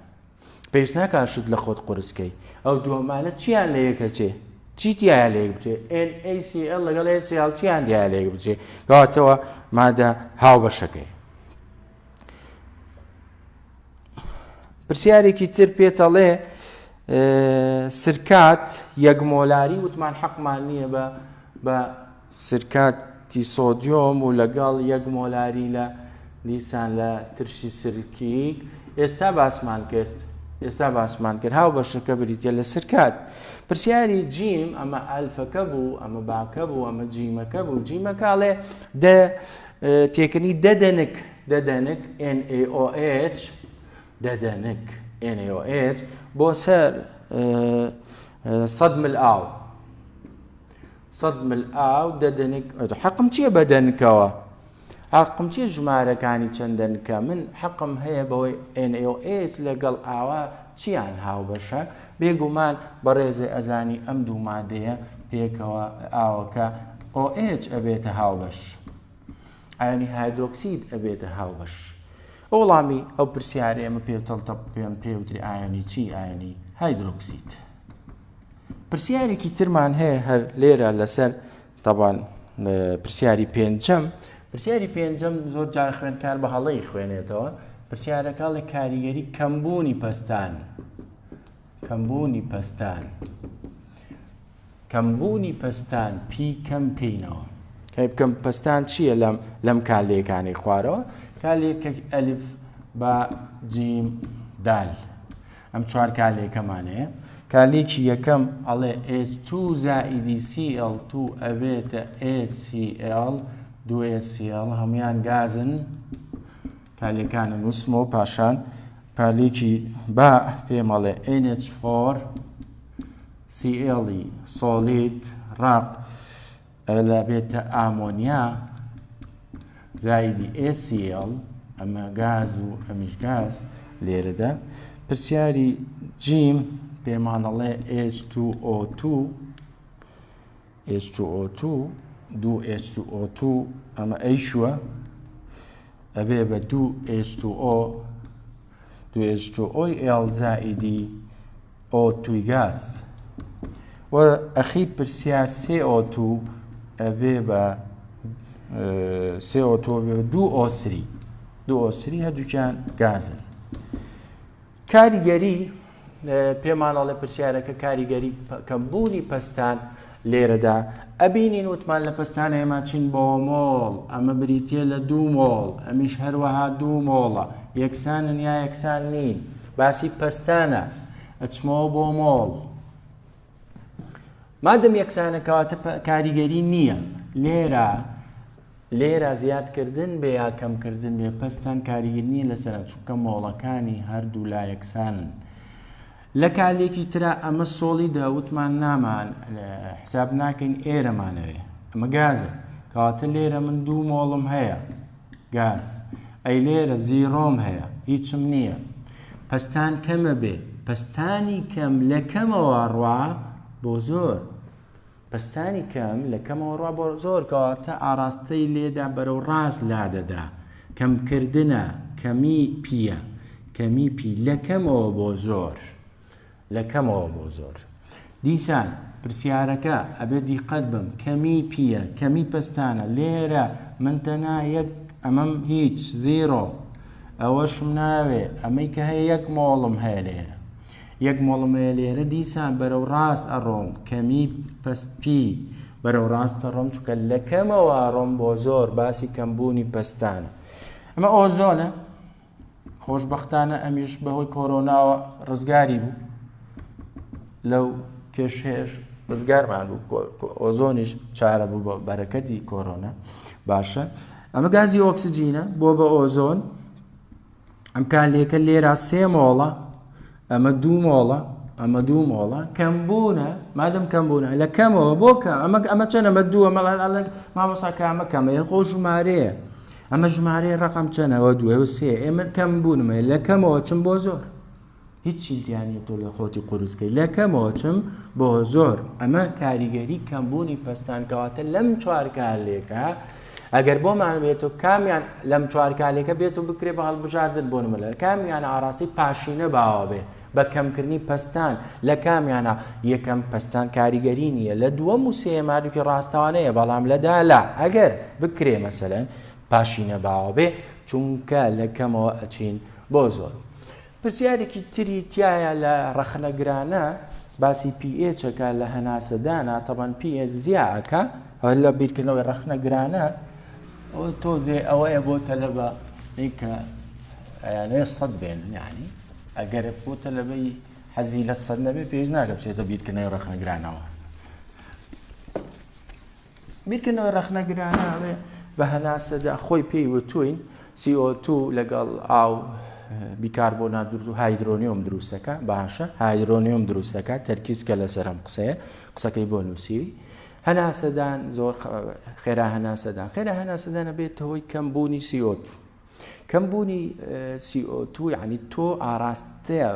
پێویست ناکاشت لە خۆت قورسکەی ئەو دووەمانە چیان لە یەکە چێ چی دیای لێک بچێ NaCl لەگەڵ HCl چیان دیای لێک بچێ کەواتەوە مادە هاوبەشەکەی پرسیارێکی تر پێتەڵێ سرکات یەک مۆلاری وتمان حەقمان نییە بە سرکاتی سۆدیۆم و لەگەڵ یەک مۆلاری دیسان لە ترشی سرکی ئێستا باسمان کرد هاو بەشەکە بریتە لە سرکات پرسیاری جیم ئەمە ئەلفەکە بوو ئەمە باکە بوو ئەمە جیمەکە بوو جیمەکاڵێ تێکنی دەدەنک NaOH دەدەنک NaOH بۆ سەر سەد مل ئاو دەدەنک حەقم چییە بە دەنکەوە حەقم چیە ژمارەکانی چەند دەنکە من حەقم هەیە بەوەی NaOH لەگەڵ ئاوا چیان هاوبەشە بێگومان بەڕێزێ ئەزانی ئەم دوو مادەیە پێکەوە ئاوەکە OH ئەبێتە هاوبەش ئایۆنی هایدرۆکسید ئەبێتە هاوبەش وەڵامی ئەو پرسیارە ئێمە پێم پێوتری ئایۆنی چی ئایۆنی هایدرۆکسید پرسیارێکی ترمان هەیە هەر لێرە لەسەر تەبان پرسیاری پێنجەم زۆر جار خوێندکار بە هەڵەی خوێنێتەوە پرسیارەکە لە کاریگەری کەمبوونی پەستان پی کەم پێینەوە کەی بکەم پەستان چییە لەم کالێکانی خوارەوە کالێکە ئەلیف بە جیم دال ئەم چوار کالێکەمانەیە کالێکی یەکەم ئەڵێ H2 زائیدی Cl2 ئەبێتە HCl 2HCl هەمویان گازن کالێکانە نووسمەوە پاشان کالێکی با پێمەڵێ NH4 Cl سۆلید ڕاق ئەلە بێتە ئامۆنیا زایدی HCl ئەمە گاز و ئەمیش گاز لێرەدا پرسیاری جیم پێمانەڵێ H2O2 2H2O2 ئەمە ئەیشوە ئەبێ بە 2H2O زائیدی O2 گاز و ئەخیر پرسیار CO2 ئەبێ بە CO2 2O3 هەردووکیان گازن کاریگەری پێمانەڵێ پرسیارەکە کاریگەری کەمبوونی پەستان لێرەدا ئەبینین وتمان لە پەستانە ئێمە چین بۆ مۆڵ ئەمە بریتە لە 2 مۆڵ ئەمیش هەروەها 2 مۆڵە یەکسانن یا یەکسان نین باسی پەستانە ئەچمەوە بۆ مۆڵ مادەم یەکسانە کەواتە کاریگەری نییە لێرە زیادکردن بێ یا کەمکردن بێ پەستان کاریگەری نییە لەسەر چونکە مۆڵەکانی هەردوو لا یەکسانن لە کالێکی ترا ئەمە سۆڵی داوتمان نامان حساب ناکەین ئێرەمانەوێ ئەمە گازە کەواتە لێرە من 2 مۆڵم هەیە گاز ئەی لێرە زیرۆم هەیە هیچم نییە پەستان کەمە بێ پەستانی کەم لە کەمەوە ڕوا بۆ زۆر پەستانی کەم لە کەمەوە ڕوا بۆ زۆر کەواتە ئاراستەی لێدا بەرەو ڕاست لادەدا کەمکردنە کەمی پیە کەمی پی لە کەمەوە بۆ زۆر دیسان پرسیارەکە ئەبێ دیقەت بم کەمی پیە کەمی پەستانە لێرە من تەنها یەک ئەمەم هیچ زیرۆ ئەوەشم ناوێ ئەمەی کە هەیە 1 مۆڵم هەیە لێرە 1 مۆڵم هەیە لێرە دیسان بەرەو ڕاست ئەڕۆم کەمی پەست پی بەرەو ڕاستە ڕۆم چونکە لە کەمەوە ڕۆم بۆ زۆر باسی کەمبوونی پەستانە ئەمە ئۆزۆنە خۆشبەختانە ئەمیش بەهۆی کۆرۆناوە ڕزگاری بوو لەو کێشهێش ڕزگارمان بوو ئۆزۆنیش چارە بوو بە بەرەکەتی کۆرۆنا باشە ئەمە گازی ئۆکسجینە بۆ بە ئۆزۆن ئەم کالێکە لێرە 3 مۆڵە ئەمە 2 مۆڵە کەمبوونە مادەم کەمبوونە لە کەمەوە بۆ کە ئەمە چەند ئەمە 2 مامۆساکە ئەمە کەمەیە خۆ ژمارەیە ئەمە ژمارەیە ڕقم چەندەوە 2 3 ئێمە کەمبوونمە لە کەمەوە چم بۆ زۆر هیچی دیانی تۆ لە خۆتی قورسکەی لە کەمەوە چم بۆ زۆر ئەمە کاریگەری کەمبوونی پەستان کەواتە لەم 4 کالێکە ئەگەر بۆمان بێت و کامیان لەم 4 کالێکە بێت و بکرێ بە هەڵبژاردن بۆ نمەلە کامیان ئاراستی پاشینە باوە بێ بە کەمکردنی پەستان لە کامیانە یەکەم پەستان کاریگەری نییە لە دووەم و سێم هەردووکی ڕاستەوانەیە بەڵام لەدا لا ئەگەر بکرێ مەسەلەن پاشینە باوە بێ چونکە لە کەمەوە ئەچین بۆ زۆر پرسیارێکی تری تایە لە ڕەخنەگرانە باسی pHەکە لە هەناسەدانا تەبەن pH زیاکە لە بیرکردنەوەی ڕەخنەگرانە تۆزێ ئەوەیە بۆ تەلە بە اینکە ئەیانەیە سەد بێن یعنی ئەگەر بۆتە لەبەی حەزی لە سەد نەبێ پێویست ناکە بچێتە بیرکردنەوەی ڕەخنەگرانەوە. بیرکردنەوەی ڕەخنەگرانە بە هەناسەدا خۆی پێی وتوین CO2 لەگەڵ ئاو بیکاربۆنات دروست و هایدرۆنیۆم دروستەکە. باشە هایدرۆنیۆم دروستەکە تەرکیزکە لەسەر ئەم قسەیە قسەکەی بۆ نووسیوی. هەناسەدان زۆر خێرا هەناسەدان خێرا هەناسەدانە بێتەوەی کەمبوونی CO2. کەمبوونی CO2 یعنی تۆ ئاراستەیە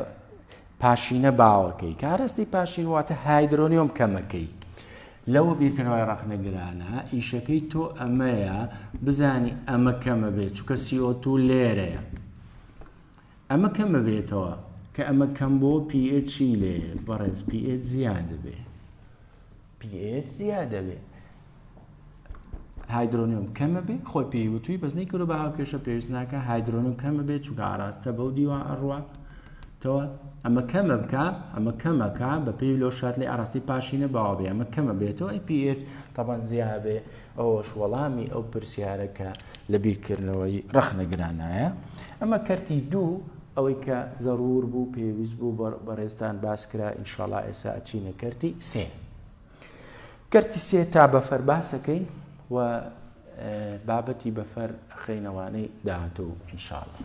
پاشینە باوەکەی کە ئاراستی پاشین واتە هایدرۆنیۆم کەمەکەی. لەوە بیرکردنەوەی ڕەخنەگرانە ئیشەکەی تۆ ئەمەیە بزانی ئەمە کەمە بێت چونکە CO2 لێرەیە ئەمە کەمە بێتەوە کە ئەمە کەم بۆ pH لێ بەڕێز pH زیادە بێ pH زیادە بێ هایدرۆنیۆم کەمە بێ خۆی پێی وتووی بەزنەی کرد بە هاوکێشە پێویست ناکە هایدرۆنیۆم کەمە بێت چونکە ئاراستە بەو دیوان ئەڕواتەوە ئەمە کەمە بکە ئەمە کەمەکە بە پێی لۆ شات لێ ئاراستی پاشینە باوە بێ ئەمە کەمە بێتەوە ئەی pH تەبەن زیاد بێ ئەوەش وەڵامی ئەو پرسیارەکە لە بیرکردنەوەی ڕەخنەگرانایە. ئەمە کەرتی دوو ئەوەی کە زەڕور بوو پێویست بوو بەڕێستان باس کرا ئینشاڵا ئێستا ئەچینە کەرتی سێ. کەرتی سێ تا بەفەر باسەکەین و بابەتی بەفەر خەینەوانەی داهاتوو ئینشاڵا.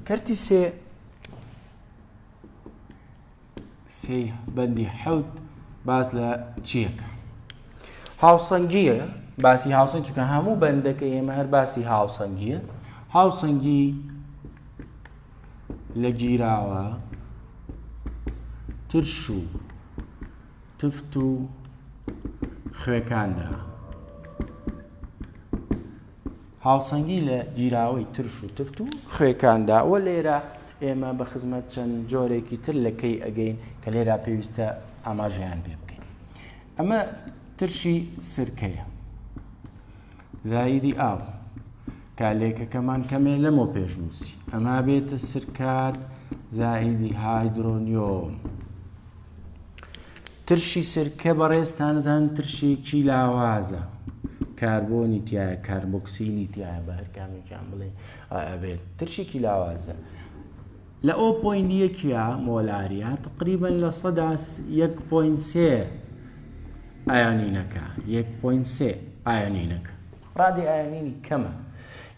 کەرتی سێ بەندی حەوت باس لە چیەکە؟ هاوسەنگیە باسی هاوسەنگ چونکە هەموو بەندەکە ئێمە هەر باسی هاوسەنگیە. هاوسەنگی لە گیراوە ترش و تفت و خوێکاندا. هاوسەنگی لە گیراوەی ترش و تفت و خوێکاندا وە لێرە ئێمە بە خزمەت چەند جۆرێکی تر لەکەی ئەگەین کە لێرە پێویستە ئاماژەیان پێ بکەین. ئەمە ترشی سرکەیە زایدی ئاو کالێکەکەمان کەمێ لەمەوە پێشنووسی ئەمە بێتە سرکات زایدی هایدرۆنیۆم. ترشی سرکە بەڕێزتان زان ترشێکی لاوازە کاربۆنی تایە کاربۆکسینی تایە بە هەر کامێکیان بڵێ ئەبێت ترشێکی لاوازە لە 0.1 مۆلاریە تقریبەن لە 1.3 ئایانینەکە 1.3 ئایانینەکە ڕادی ئایانینی کەمە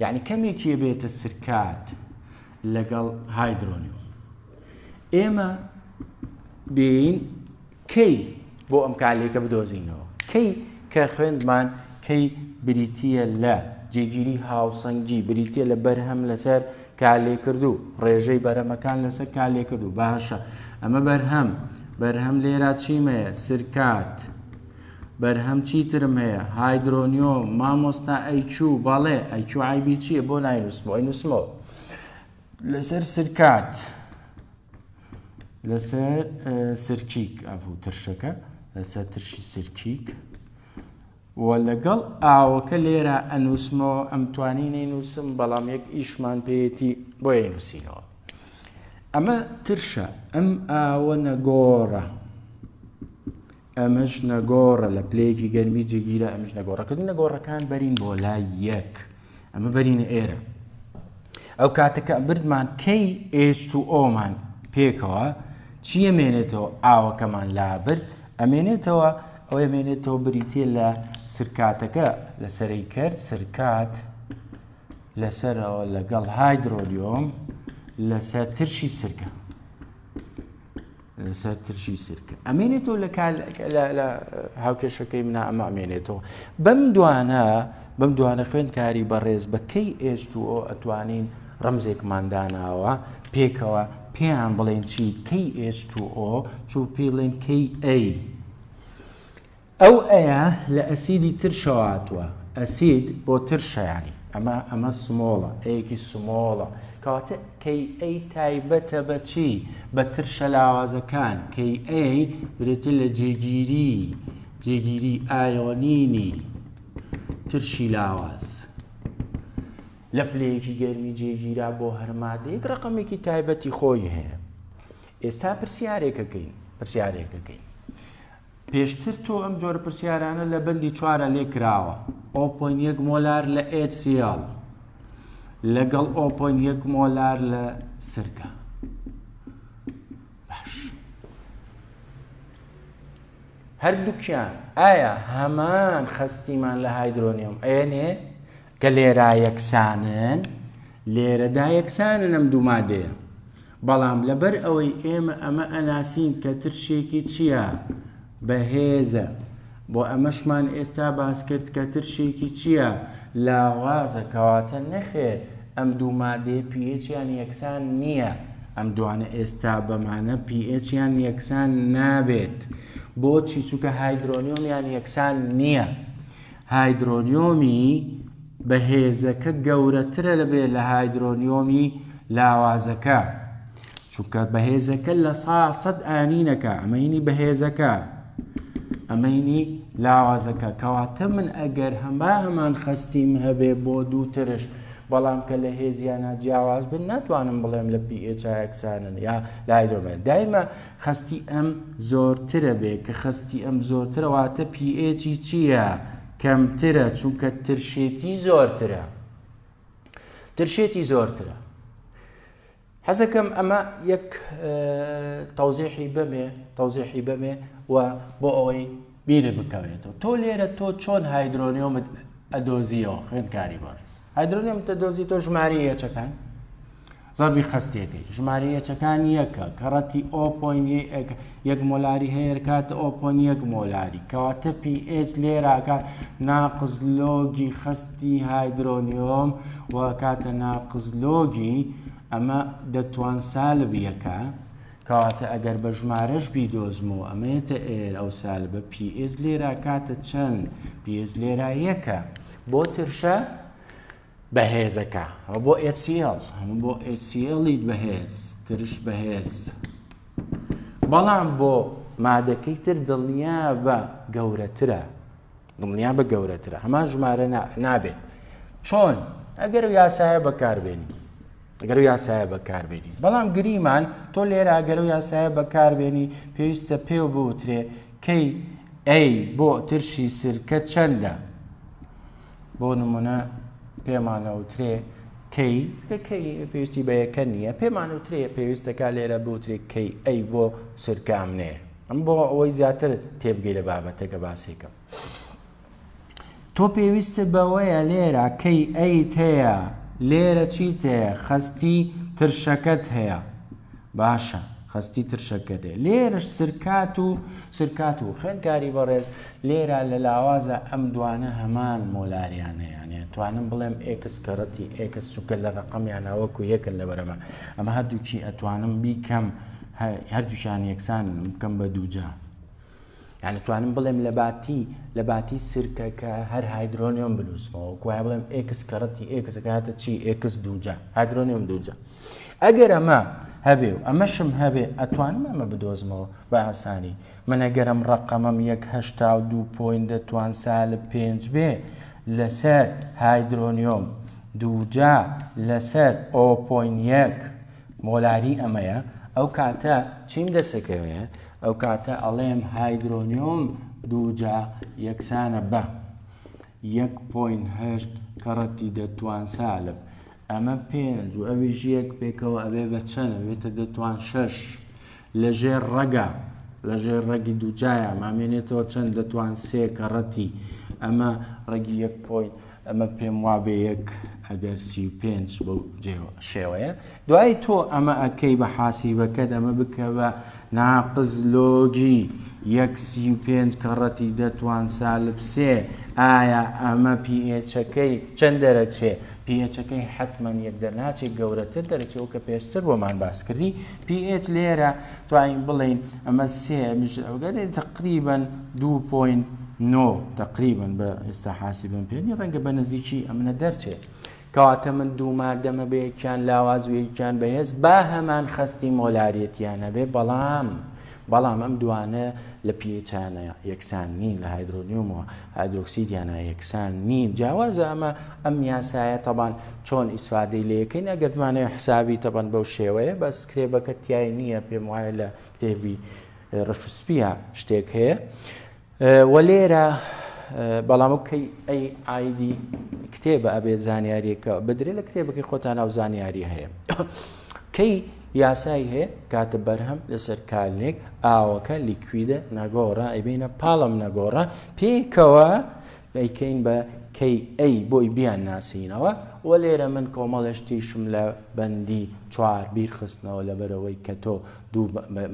یعنی کەمێکی بێتە سرکات لەگەڵ هایدرۆنیۆم. ئێمە بین کەی بۆ ئەم کالێکە بدۆزینەوە کەی کە خوێندمان کەی بریتیە لە جێگیری هاوسەنگی بریتیە لە بەرهەم لەسەر کالێکردو ڕێژەی بەرهەمەکان لەسەر کالێکردو. باشە ئەمە بەرهەم لێرە چیمەیە سرکات بەرهەم چیترم هەیە هایدرۆنیۆم مامۆستا ئەیکیو بەڵێ ئەیکیو عیبی چییە بۆ ناینووسمەوە لەسەر سرکات لەسەر سرکیک ئەفوو ترشەکە لەسەر ترشی سرکیک و لەگەڵ ئاوەکە لێرە ئەنووسمەوە ئەم توانی نەینووسم بەڵام یەک ئیشمان پێیەتی بۆ یەنووسینەوە. ئەمە ترشە ئەم ئاوە نەگۆڕە ئەمەش نەگۆڕە لە پلەیەکی گەرمی جێگیرە ئەمەش نەگۆڕەکردن نەگۆڕەکان بەرین بۆ لای یەک ئەمە بەرینە ئێرە. ئەو کاتەکە بردمان کەی H2O مان پێکەوە چی ئەمێنێتەوە ئاوەکەمان لابرد ئەمێنێتەوە ئەو ئەمێنێتەوە بریتێ لە سرکاتەکە لەسەرەی کرد سرکات لەسەرەوە لەگەڵ هایدرۆنیۆم لەسەر ترشی سرکە لەسەر ترشی سرکە ئەمێنێتەوە لە هاوکێشەکەی منە ئەمە ئەمێنێتەوە. بەم دوانە خوێندکاری بەڕێز بەکەی H2O ئەتوانین ڕەمزێکمان داناوە پێکەوە پێیان بڵێن چی کەی H2O چوو پێ بڵێن کەی A. ئەو ئەیە لە ئەسیدی ترشەوە هاتووە ئەسید بۆ ترشە ینی ئەمە سمۆڵە ئەیەکی سمۆڵە کەواتە کەی ئەی تایبەتە بە چی بە ترشە لاوازەکان کەی ئەی برێتە لە جێگیری ئایۆنینی ترشی لاواز لە پلەیەکی گەرمی جێگیرا بۆ هەرمادەیەک ڕقمێکی تایبەتی خۆی هەیە. ئێستا پرسیارێکەکەین پێشتر تۆ ئەم جۆرە پرسیارانە لە بەندی 4 لێ کراوە 0.1 مۆلار لە HCl لەگەڵ 0.1 مۆلار لە سرکە. باش هەردووکیان ئایا هەمان خەستیمان لە هایدرۆنیۆم ئەیەنێ کە لێرا یەکسانن لێرەدا یەکسانن ئەم دوو مادەیە بەڵام لەبەر ئەوەی ئێمە ئەمە ئەناسین کە ترشێکی چییە بەهێزە بۆ ئەمەشمان ئێستا باس کرد کە ترشێکی چییە لاوازە کەواتە نەخێر ئەم دوو مادەیە پێچیان یەکسان نییە ئەم دوانە ئێستا بەمانە پێچیان یەکسان نابێت بۆچی چونکە هایدرۆنیۆمیان یەکسان نییە هایدرۆنیۆمی بەهێزەکە گەورەترە لەبێت لە هایدرۆنیۆمی لاوازەکە چونکە بەهێزەکە لە 100 ئاینینەکە ئەمەینی بەهێزەکە ئەمەینی لاوازەکە کەواتە من ئەگەر هەمان خەستیم هەبێ بۆ دوو ترش بەڵام کە لە هێزیانە جیاواز بن ناتوانم بڵێم لە pH یەکسانن یا لە هایدرۆمێن دایمە خەستی ئەم زۆرترە بێ کە خەستی ئەم زۆرترە واتە pHی چییە کەمترە چونکە ترشێتی زۆرترە حەزەکەم ئەمە یەک تەوزیحی بەمێ و بۆ ئەوەی بیرە بکەوێتەوە تۆ لێرە تۆ چۆن هایدرۆنیۆمت ئەدۆزیەوە خوێندکاری بەڕێز هایدرۆنیۆمت ئەدۆزی تۆ ژماری یەکەکان زەربی خەستێتی ژماری یەکەکان یەکە کەڕەتی 0.1 مۆلاری هەیە کاتە 0.1 مۆلاری کەواتە pH لێراکات ناقز لۆگی خەستی هایدرۆنیۆم و کاتە ناقز لۆگی ئەمە دەتوان سالب یەکە کەواتە ئەگەر بە ژمارەش بیدۆزمەوە ئەمەیەتە ئەو سالبە pH لێرا کاتە چەند pH لێرا یەکە بۆ ترشە بەهێزەکە ئەو بۆ HCl هەموو بۆ HClیت بەهێز ترش بەهێز بەڵام بۆ مادەکەی تر دڵنیا بە گەورەترە هەمان ژمارە نابێت چۆن ئەگەر یاسایە بەکاربێنی بەڵام گریمان تۆ لێرە ئەگەر یاسایە بەکاربێنی پێویستە پێ بوترێ کەی ئەی بۆ ترشی سرکە چەندە بۆ نمونە پێمانەوترێ کەی پێویستی بە یەکە نییە پێمانەوترێ پێویستەکە لێرە بوترێ کەی ئەی بۆ سرکامنێ ئەم بۆ ئەوەی زیاتر تێبگەی لە بابەتەکە باسێکم تۆ پێویستە بەوەیە لێرە کەی ئەیت هەیە لێرە چیت هەیە خەستی ترشەکەت هەیە باشە خەستی ترشەکەت هەیە لێرەش سرکات و خوێندکاری بەڕێز لێرە لە لاوازە ئەم دوانە هەمان مۆلاریان هەیە توانم بڵێم ئێکس کەڕەتی ئێکس چووکە لە ڕقەمیان هاوەکو یەکن لە بەرەمە ئەمە هەردووکی ئەتوانم بیکەم هەردووشان یەکسانن بکەم بە دووجا یعنی توانم بڵێم لە باتی سرکەکە هەر هایدرۆنیۆم بنووسمەوە کوای بڵێم ئێکس کەڕەتی ئێکسەکە هاتە چی ئێکس دووجا هایدرۆنیۆم دووجا ئەگەر ئەمە هەبێ و ئەمەشم هەبێ ئەتوانم ئەمە بدۆزمەوە بە ئاسانی من ئەگەرم ڕقەمەم 1.82 دەتوان سالب 5 بێ لەسەر هایدرۆنیۆم دووجا لەسەر 0.1 مۆلاری ئەمەیە ئەو کاتە چیم دەسەکەوێ ئەو کاتە ئەڵێم هایدرۆنیۆم دووجا یەکسانە بە 1.8 کەڕەتی دەتوان سالب ئەمە 5 و ئەویش یەک پێکەوە ئەبێ بە چەندە بێتە دەتوان 6 لەژێر ڕەگی دووجایە مامێنێتەوە چەند دەتوان 3 کەڕەتی ئەمە ڕەگی 1 پۆین ئەمە پێم وابێ یەک ئەگەر 35 بەو شێوەیە دوای تۆ ئەمە ئەکەی بە حاسیبەکەت ئەمە بکە بە ناقز لۆگی 1.35 کەڕەتی دەتوان سالب 3 ئایا ئەمە پێچەکەی چەند دەرەچێ پێچەکەی حتمەن یەک دەرناچێت گەورەتر دەرەچێت کە پێشتر بۆمان باس کردی پێچ لێرە توانین بڵین ئەمە 3 ئەوگەری تقریباً 2.5 تقریبا بە ئێستا حاسیبم پێنی ڕەنگە بە نزیکی ئەمنە دەرچێت کەواتە من دوو مادەمە بەیەکیان لاوازوەیەکیان بەهێز با هەمان خستی مۆلاریەتیانە بێ بەڵام ئەم دوانە لە پێچانە یەکسان نین لە هایدرۆنیومەوە هایدرۆکسیدیانە یەکسان نین جیاوازە ئەم یاسایە تەبان چۆن ئیسفادەی لەکەین ئەگەرمانەیە حسابی تەبان بەو شێوەیە بەس کتێبەکە تیای نییە پێم وایە لە کتێبی ڕەشوسپیە شتێک هەیە وە لێرە بەڵام ئەی ئایدی کتێبە ئەبێت زانیاریەکە بدرێت لە کتێبەکەی خۆتان ئەو زانیاری هەیە کەی یاسایی هەیە کاتە بەرهەم لەسەر کالێک ئاوەکە لیکویدە نەگۆڕە ئەبینە پاڵم نەگۆڕە پێکەوە ئەیکەین بە کەی ئەی بۆی بیان ناسینەوە وە لێرە من کۆمەڵشتیشم لە بەندی چوار بیرخستنەوە لەبەرەوەی کە تۆ دوو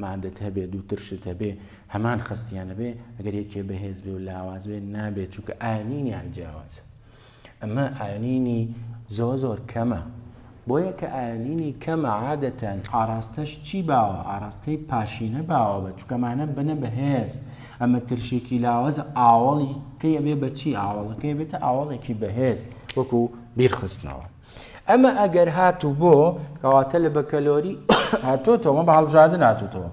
مادەت هەبێ دوو ترشت هەبێ هەمان خستیانە بێ ئەگەر یەکێ بەهێز بێ و لاواز بێ نابێت چونکە ئاینینیان جیاوازە ئەمە ئاینینی زۆر کەمە بۆیە کە ئاینینی کەمە عادەتەن ئاراستەش چی باوە ئاراستەی پاشینە باوە بە چکەمانە بنە بەهێز ئەمە ترشێکی لاوازە ئاوەڵی کەی ئەبێ بەچی ئاوەڵەکەی بێتە ئاوەڵێکی بەهێز وەکو بیرخستنەوە ئەمە ئەگەر هاتوو بۆ کەواتە لە بەکەلۆری هاتۆتەوە بە هەڵبژاردن هاتوتەوە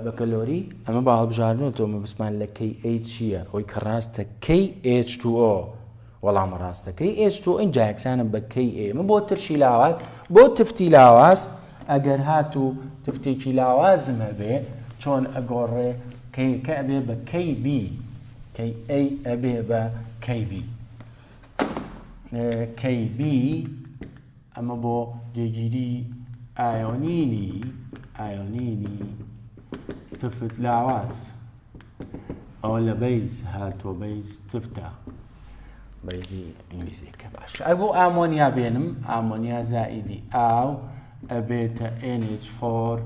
بەکەلۆری ئەمە بە هەڵبژاردنەوە بسمان لە کەی ئەی چییە ئەوی کە ڕاستە کەی H2O وەڵامە ڕاستەکەی H2O اینجا یەکسانە بە کەی ئێمە بۆ ترشی لاواز بۆ تفتی لاواز ئەگەر هاتوو تفتێکی لاوازم هەبێ چۆن ئەگۆڕێ کە ئەبێ بە کەی بی کەی ئەی ئەبێ بە کەی بی کەی بی ئەمە بۆ جێگیری ئایۆنینی تفت لاواز ئەوە لە بەیز هاتۆ بەیز تفتە بەیزی ئینگلیزیەکە باش ئەبوو ئامۆنیا بێنم ئامۆنیا زائیدی ئاو ئەبێتە NH4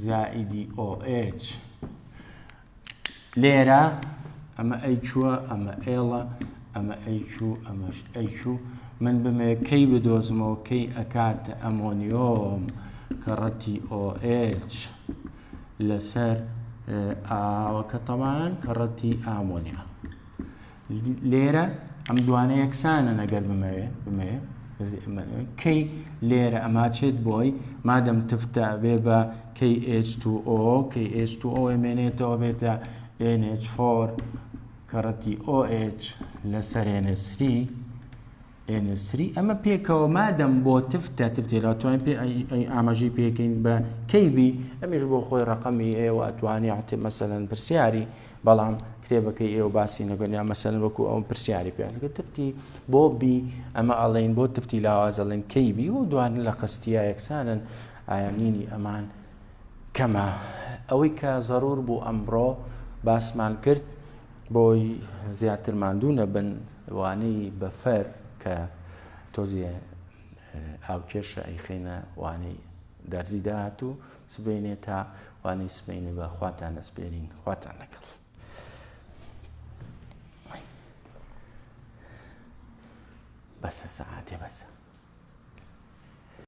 زائیدی OH لێرە ئەمە ئەیچووە ئەمە ئێڵە ئەمە ئەیچوو ئەمەش ئەیچوو من بمێ کەی بدۆزمەوە کەی ئەکاتە ئەمۆنیۆم کەڕەتی OH لەسەر ئاوەکە تەمان کەڕەتی ئامۆنیا لێرە ئەم دوانە یەکسانە نەگەر بمەوێ کەی لێرە ئەماچێت بۆی مادەم تفتە بێ بە کەی H2O کەی H2O ئەمێنێتەوە بێتە NH4 کەڕەتی OH لەسەر NH3 ئەمە پێکەوە مادەم بۆ تفتە تفتێراتوانین پێ ئاماژەی پێکەین بە کەیبی ئەمیش بۆ خۆی ڕقەمی ئێوە ئەتوانی حتێ مەسەلەن پرسیاری بەڵام کتێبەکەی ئێوە باسی نەگەنیان مەسەلەن وەکو ئەو پرسیاری پێیانەکە تفتی بۆ بی ئەمە ئەڵێن بۆ تفتی لاواز ئەڵێن کەیبی و دوانن لە خستیە یەکسانن ئایانینی ئەمان کەمە ئەوەی کە زەڕور بوو ئەمڕۆ باسمان کرد بۆی زیاتر ماندوو نەبن وانەی بەفەر کە تۆزیە ئاوکێشە ئەیخێنە وانەی دەرزی داهات و سبینێ تا وانەی سبینێ بە خواتان ئەسپێرین خواتان لەگەڵ بەسە سەعاتێ بەسە